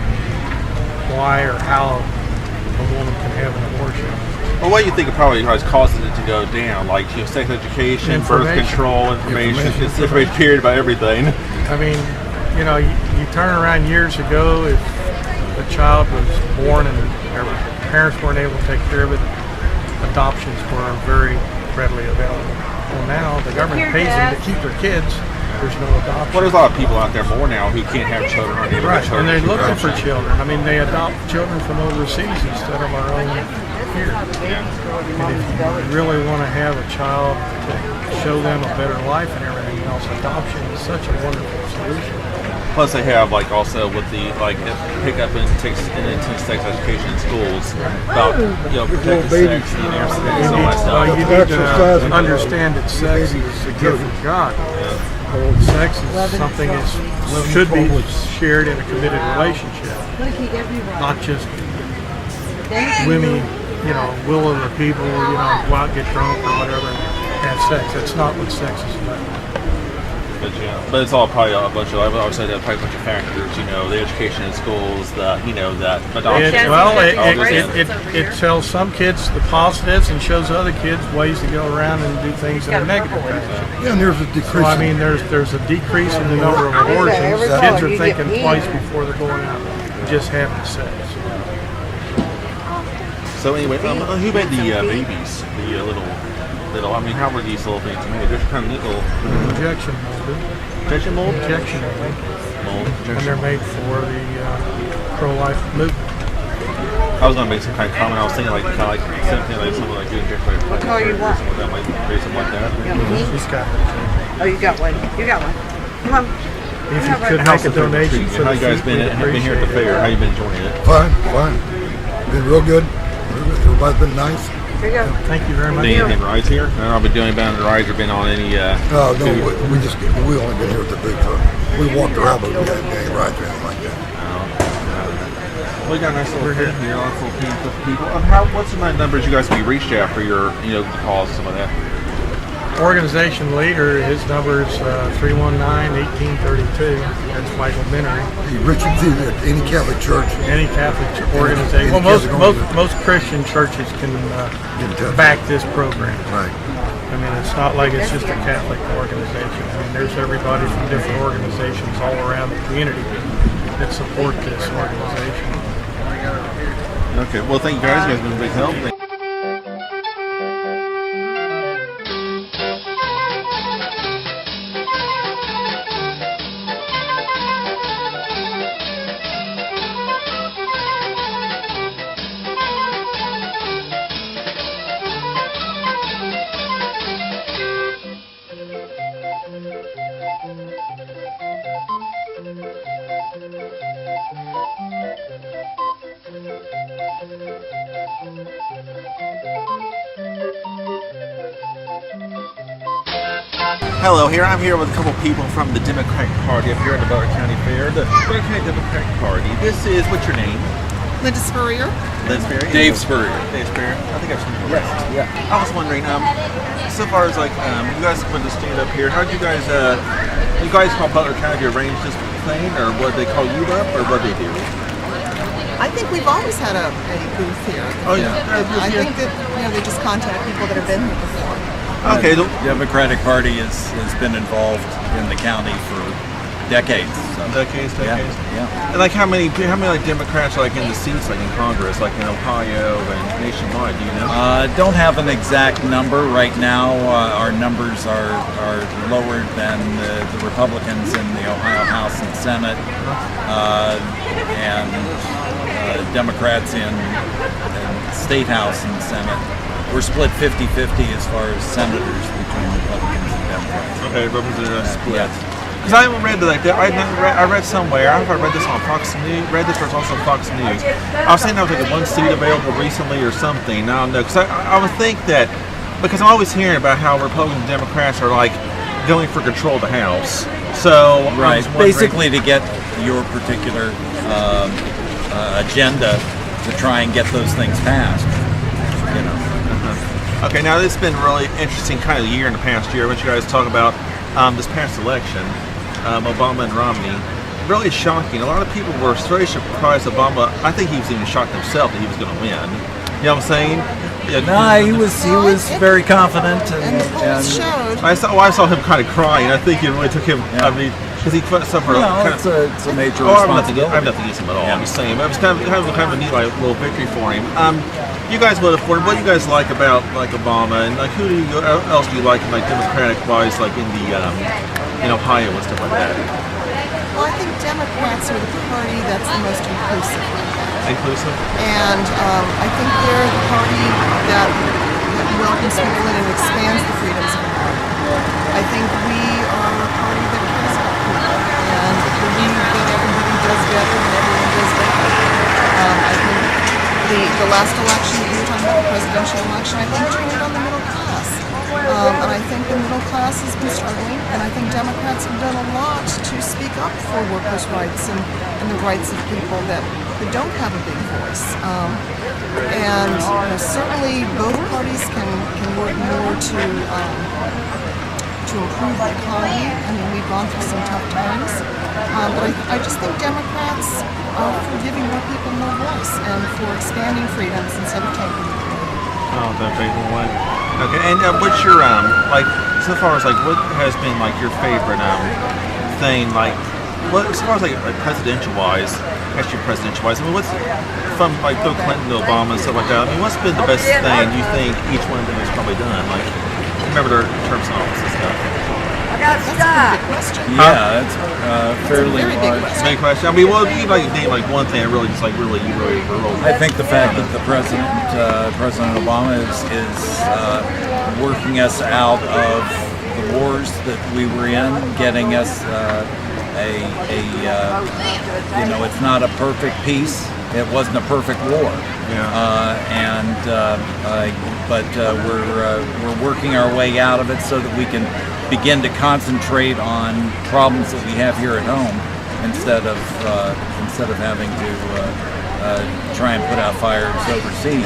why or how a woman can have an abortion. Well, what do you think probably has causing it to go down? Like sex education, birth control, information period about everything. I mean, you turn around years ago, if a child was born and their parents weren't able to take care of it, adoptions were very readily available. Well, now the government pays them to keep their kids. There's no adoption. Well, there's a lot of people out there more now who can't have children or able to have children. And they're looking for children. I mean, they adopt children from overseas instead of our own here. Yeah. And if you really want to have a child to show them a better life and everything else, adoption is such a wonderful solution. Plus, they have also with the pick up and intense sex education in schools about protected sex and all that stuff. You need to understand that sex is a gift from God. Sex is something that should be shared in a committed relationship, not just women will of the people, go out, get drunk or whatever, and have sex. That's not what sex is about. But it's all probably a bunch of, I would say that probably a bunch of factors, the education in schools, that adoption. It tells some kids the positives and shows other kids ways to go around and do things in a negative fashion. Yeah, and there's a decrease. So, there's a decrease in the number of abortions. Kids are thinking twice before they're going out and just having sex. So anyway, who made the babies? The little, how were these little things? They're kind of neat little injection molded. Injection mold? Injection mold. And they're made for the pro-life movement. I was going to make some kind of comment. I was thinking something like doing injection like Oh, you want? Something like that. She's got it. Oh, you got one. You got one. Come on. If you could make a donation for how you guys been here at the fair? How you been enjoying it? Fine. Been real good. Everybody's been nice. Here you go. Thank you very much. Any rides here? I don't know if you've been doing any rides or been on any. No, we only been here at the big truck. We walked around, but we haven't been any rides or anything like that. We got a nice little thing here, nice little people. What's the numbers you guys can be reached at for your, calls and stuff like that? Organization leader, his number is 319-1832. That's Michael Minnery. Richard's at any Catholic church. Any Catholic organization. Well, most Christian churches can back this program. Right. It's not like it's just a Catholic organization. There's everybody from different organizations all around the community that support this organization. Okay, well, thank you guys. You guys have been a big help. Hello, I'm here with a couple people from the Democratic Party up here at the Butler County Fair. The Butler County Democratic Party. This is, what's your name? Linda Spurrier. Linda Spurrier? Dave Spurrier. Dave Spurrier. I think I've seen you. Yeah. I was wondering, so far as you guys put the stand up here, how did you guys call Butler County to arrange this thing, or what they call you up, or what they do? I think we've always had a booth here. Oh yeah. I think that they just contact people that have been here before. Okay. The Democratic Party has been involved in the county for decades. So. Decades. Yeah. And how many Democrats are in the seats in Congress, in Ohio and nationwide? Do you know? Don't have an exact number right now. Our numbers are lower than the Republicans in the Ohio House and Senate, and Democrats in State House and Senate. We're split 50-50 as far as senators between Republicans and Democrats. Okay, Republicans are split. Because Yeah. I haven't read I read somewhere. I don't know if I read this on Fox News. Read this or it's also on Fox News. I was saying there was one seat available recently or something. I don't know. Because I would think that because I'm always hearing about how Republicans and Democrats are going for control of the House. So right, basically to get your particular agenda to try and get those things passed. Okay, now this has been really interesting kind of year in the past year. What you guys talk about this past election, Obama and Romney, really shocking. A lot of people were very surprised Obama. I think he was even shocked himself that he was going to win. You know what I'm saying? No, he was very confident, and showed. I saw him kind of crying. I think it really took him. I mean, because he suffered. It's a major responsibility. I have nothing against him at all. I'm just saying, it was kind of a neat little victory for him. You guys voted for him. What do you guys like about Obama, and who else do you like Democratic wise, in Ohio and stuff like that? Well, I think Democrats are the party that's the most inclusive. Inclusive? And I think they're the party that welcomes people in and expands the freedoms of America. I think we are a party that cares about people and believe that everybody does better and everyone does better. I think the last election that you were talking about, the presidential election, I think turned on the middle class. And I think the middle class has been struggling, and I think Democrats have done a lot to speak up for workers' rights and the rights of people that that don't have a big voice. And certainly both parties can work more to improve the economy. I mean, we've gone through some tough times, but I just think Democrats are for giving more people more voice and for expanding freedoms instead of taking them away. Oh, the faithful one. Okay, and what's your like so far as like what has been like your favorite thing like what as far as like presidential wise, actually presidential wise? I mean, what's from like Bill Clinton to Obama and stuff like that? I mean, what's been the best thing you think each one of them has probably done? Like, remember their terms of office and stuff. I got stuck. Yeah, that's fairly big question. I mean, well, you like name like one thing that really just like really you really. I think the fact that the President Obama is working us out of the wars that we were in, getting us it's not a perfect peace. It wasn't a perfect war. But we're working our way out of it so that we can begin to concentrate on problems that we have here at home instead of having to try and put out fires overseas.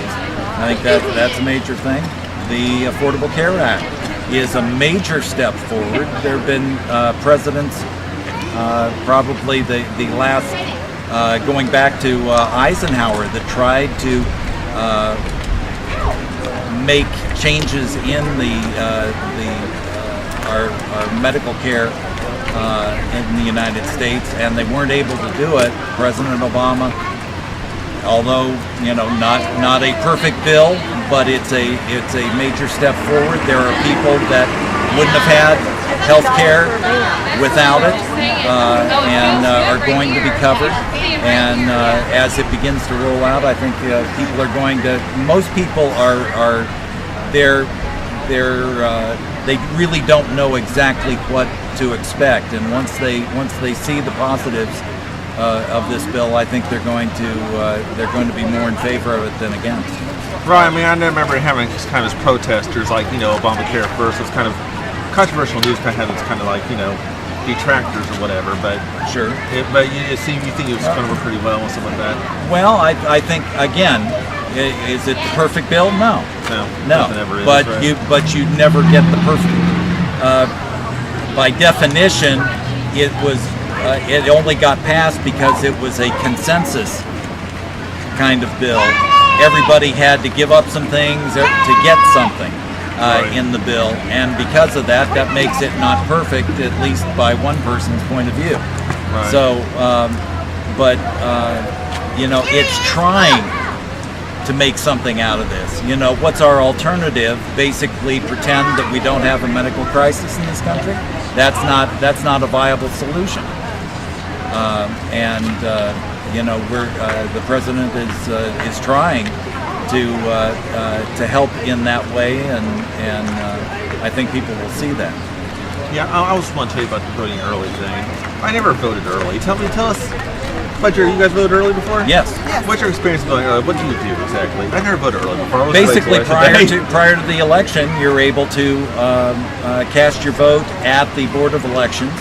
I think that's a major thing. The Affordable Care Act is a major step forward. There have been presidents, probably the last, going back to Eisenhower, that tried to make changes in our medical care in the United States, and they weren't able to do it. President Obama, although not a perfect bill, but it's a major step forward. There are people that wouldn't have had health care without it, and are going to be covered. And as it begins to roll out, I think people are going to. Most people are they really don't know exactly what to expect, and once they see the positives of this bill, I think they're going to be more in favor of it than against. Right. I mean, I remember having kind of protesters like Obamacare first. It's kind of controversial news. Kind of had its kind of like detractors or whatever. But sure. You think it was going to work pretty well and stuff like that. Well, I think again. Is it the perfect bill? No. Never is, but right? you never get the perfect. By definition, it only got passed because it was a consensus kind of bill. Everybody had to give up some things to get something in the bill, and because of that makes it not perfect, at least by one person's point of view. Right. So, it's trying to make something out of this. What's our alternative? Basically pretend that we don't have a medical crisis in this country? That's not a viable solution. The president is trying to help in that way, and I think people will see that. Yeah, I was want to tell you about the voting early thing. I never voted early. Tell us. Fletcher, you guys voted early before? Yes. What's your experience voting early? What do you do exactly? I never voted early before. Basically, prior to the election, you're able to cast your vote at the Board of Elections.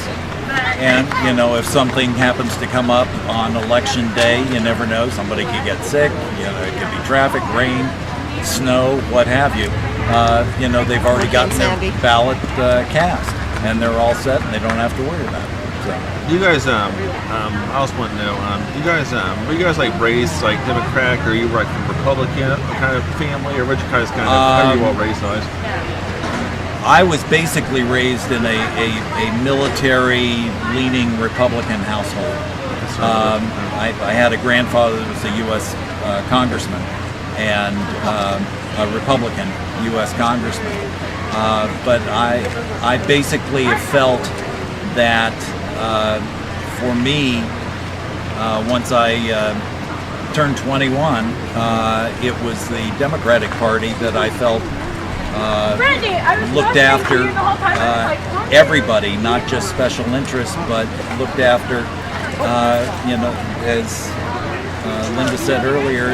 And, if something happens to come up on election day, you never know. Somebody could get sick. It could be traffic, rain, snow, what have you. They've already gotten their ballot cast, and they're all set, and they don't have to worry about it. So. You guys, I also want to know, were you guys like raised like Democratic, or you were like from Republican kind of family, or what you guys kind of, how are you all raised guys? I was basically raised in a military-leaning Republican household. I had a grandfather that was a U.S. Congressman, and a Republican U.S. Congressman. But I basically have felt that for me, once I turned 21, it was the Democratic Party that I felt looked after everybody, not just special interests, but looked after, as Linda said earlier,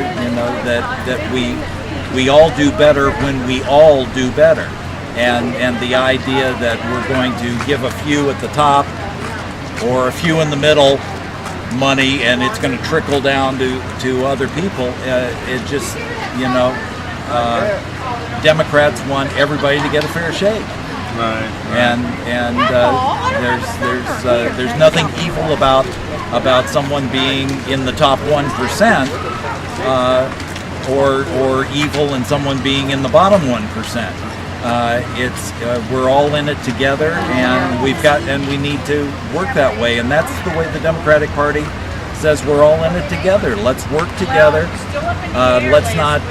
that we all do better when we all do better. And the idea that we're going to give a few at the top or a few in the middle money and it's going to trickle down to other people. It just, Democrats want everybody to get a fair shake. Right. And there's nothing evil about someone being in the top 1%, or evil in someone being in the bottom 1%. We're all in it together, and we need to work that way, and that's the way the Democratic Party says we're all in it together. Let's work together. Let's not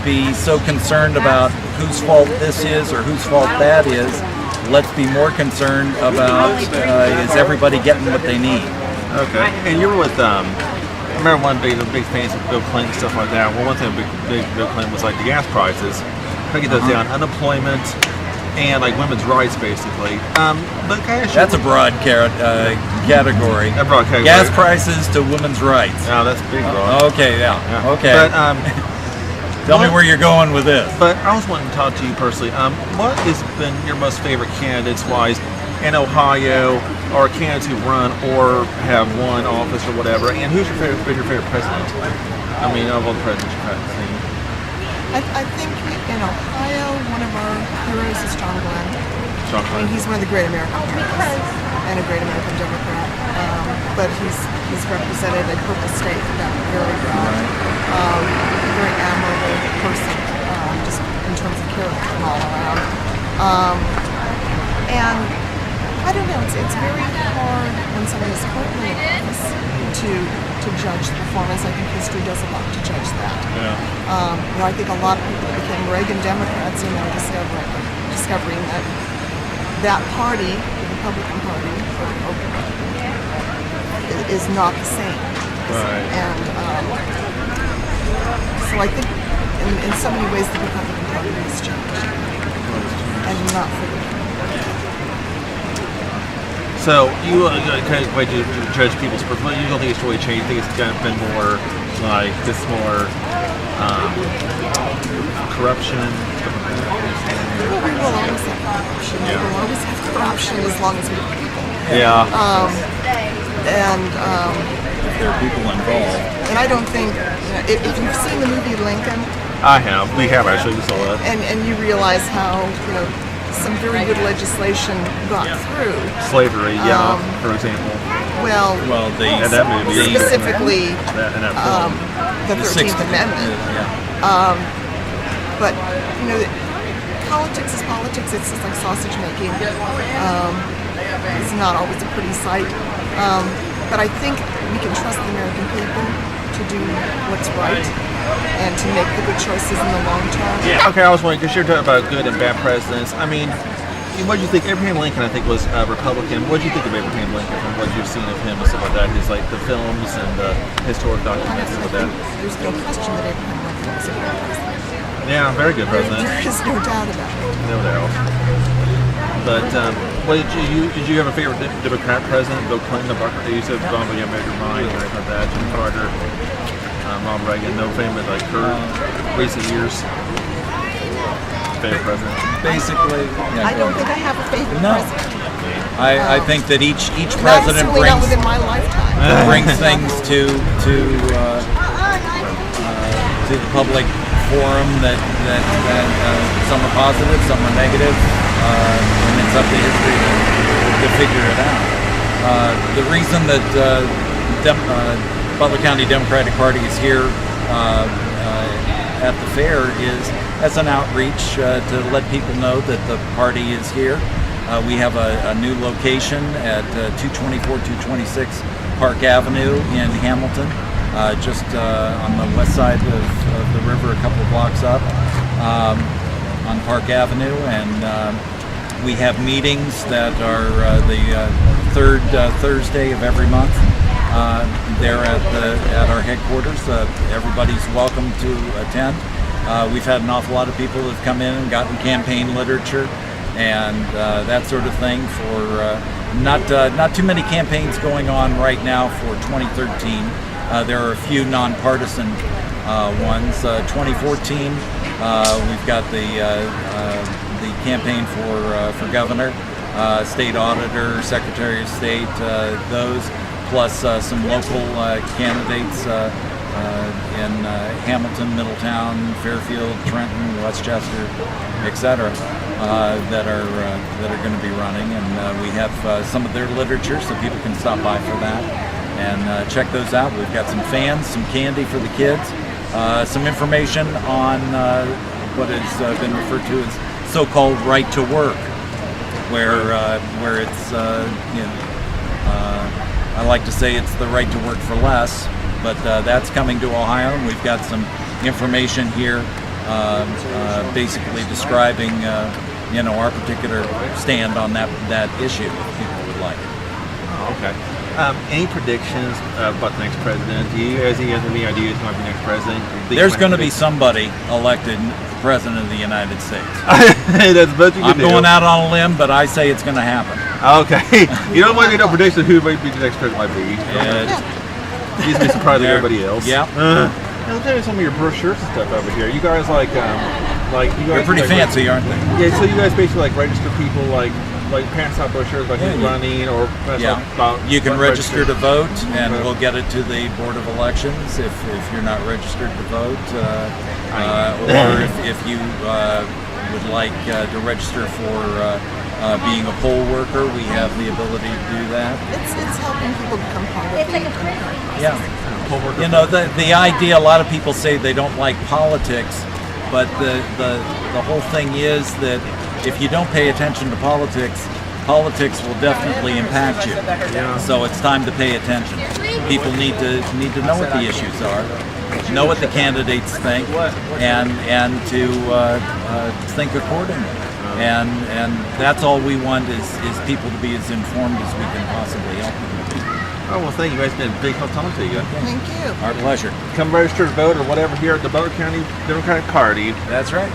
be so concerned about whose fault this is or whose fault that is. Let's be more concerned about is everybody getting what they need. Okay. And you were with, I remember one big fans of Bill Clinton and stuff like that. Well, one thing big Bill Clinton was like the gas prices. Trying to get those down, unemployment, and like women's rights, basically. But that's a broad category. A broad category. Gas prices to women's rights. Oh, that's big broad. Okay, yeah. Okay. But tell me where you're going with this. But I was wanting to talk to you personally. What has been your most favorite candidates-wise in Ohio, or candidates who run or have won office or whatever? And who's your favorite president? I mean, of all the presidents you've had seen. I think in Ohio, one of our heroes is John Glenn. John Glenn. He's one of the great American heroes and a great American Democrat. But he's represented a purple state that very well. A very admirable person, just in terms of character and all around. And I don't know, it's very hard when someone is currently in office to judge the performance. I think history does a lot to judge that. Yeah. I think a lot of people that became Reagan Democrats, discovering that party, the Republican Party, is not the same. Right. And so I think in so many ways the Republican Party has changed, and not for the better. So you kind of way to judge people's performance. You don't think it's really changed. You think it's kind of been more like this more corruption. Well, we will always have corruption. Yeah. We will always have corruption as long as we have people. Yeah. There are people involved. And I don't think if you've seen the movie Lincoln. I have. We have actually. We saw that. And you realize how some very good legislation got through. Slavery, for example. Well, that movie, specifically the 13th Sixth Amendment. But politics is politics. It's just like sausage making. It's not always a pretty sight. But I think we can trust the American people to do what's right and to make the good choices in the long term. Yeah. Okay, I was wondering, because you're talking about good and bad presidents. I mean, what did you think? Abraham Lincoln, I think, was Republican. What did you think of Abraham Lincoln from what you've seen of him and stuff like that? His like the films and the historic documents and all that. There's no question that Abraham Lincoln was a great president. Yeah, very good president. There is no doubt about it. No doubt. But what did you have a favorite Democrat president? Bill Clinton, you said Obama, you made your mind, or anything like that. Jimmy Carter, Ronald Reagan. No famous like recent years. Favorite president. Basically, I don't think I have a favorite president. I think that each president not within my lifetime. brings things to the public forum that some are positive, some are negative, and it's up to history to figure it out. The reason that Butler County Democratic Party is here at the fair is as an outreach to let people know that the party is here. We have a new location at 224-226 Park Avenue in Hamilton, just on the west side of the river, a couple of blocks up on Park Avenue. And we have meetings that are the third Thursday of every month. There at our headquarters. Everybody's welcome to attend. We've had an awful lot of people that have come in and gotten campaign literature and that sort of thing for not too many campaigns going on right now for 2013. There are a few nonpartisan ones. 2014, we've got the campaign for governor, state auditor, secretary of state, those. plus some local candidates in Hamilton, Middletown, Fairfield, Trenton, Westchester, etc. That are going to be running, and we have some of their literature, so people can stop by for that and check those out. We've got some fans, some candy for the kids, some information on what has been referred to as so-called right to work, where it's I like to say it's the right to work for less, but that's coming to Ohio, and we've got some information here basically describing our particular stand on that issue, if people would like it. Oh, okay. Any predictions about the next president? Do you guys have any ideas who might be the next president? There's going to be somebody elected president of the United States. That's what you I'm going out on a limb, but I say it's going to happen. Okay. You don't want to get no prediction of who might be the next president might be. You just be surprised like everybody else. Yeah. Now, tell me some of your brochures and stuff over here. You guys you guys. They're pretty fancy, aren't they? Yeah. So you guys basically register people like pass out brochures about who's running or about you can register to vote, and we'll get it to the Board of Elections if you're not registered to vote, or if you would like to register for being a poll worker, we have the ability to do that. It's helping people become part of the Yeah. You know, the idea, a lot of people say they don't like politics, but the whole thing is that if you don't pay attention to politics will definitely impact you. So it's time to pay attention. People need to know what the issues are, know what the candidates think, and to think accordingly. And that's all we want is people to be as informed as we can possibly help them to be. Oh, well, thank you guys. It's been a big help talking to you. Thank you. Our pleasure. Come register to vote or whatever here at the Butler County Democratic Party. That's right.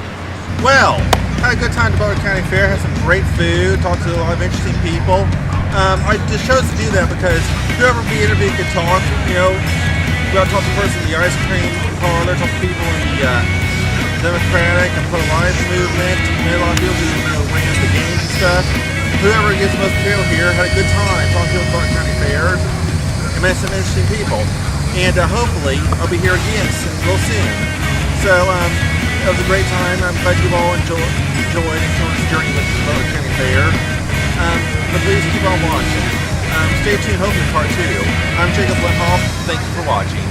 Well, had a good time at the Butler County Fair. Had some great food. Talked to a lot of interesting people. I just chose to do that because whoever we interviewed could talk. We got to talk to the person in the ice cream parlor, talk to people in the Democratic and pro-life movement. Met a lot of people who ran the games and stuff. Whoever gets the most material here had a good time talking to the Butler County Fair. And met some interesting people. And hopefully I'll be here again real soon. So it was a great time. I'm glad you've all enjoyed this journey with the Butler County Fair. But please keep on watching. Stay tuned, hopefully part 2. I'm Jacob Lenhoff. Thank you for watching.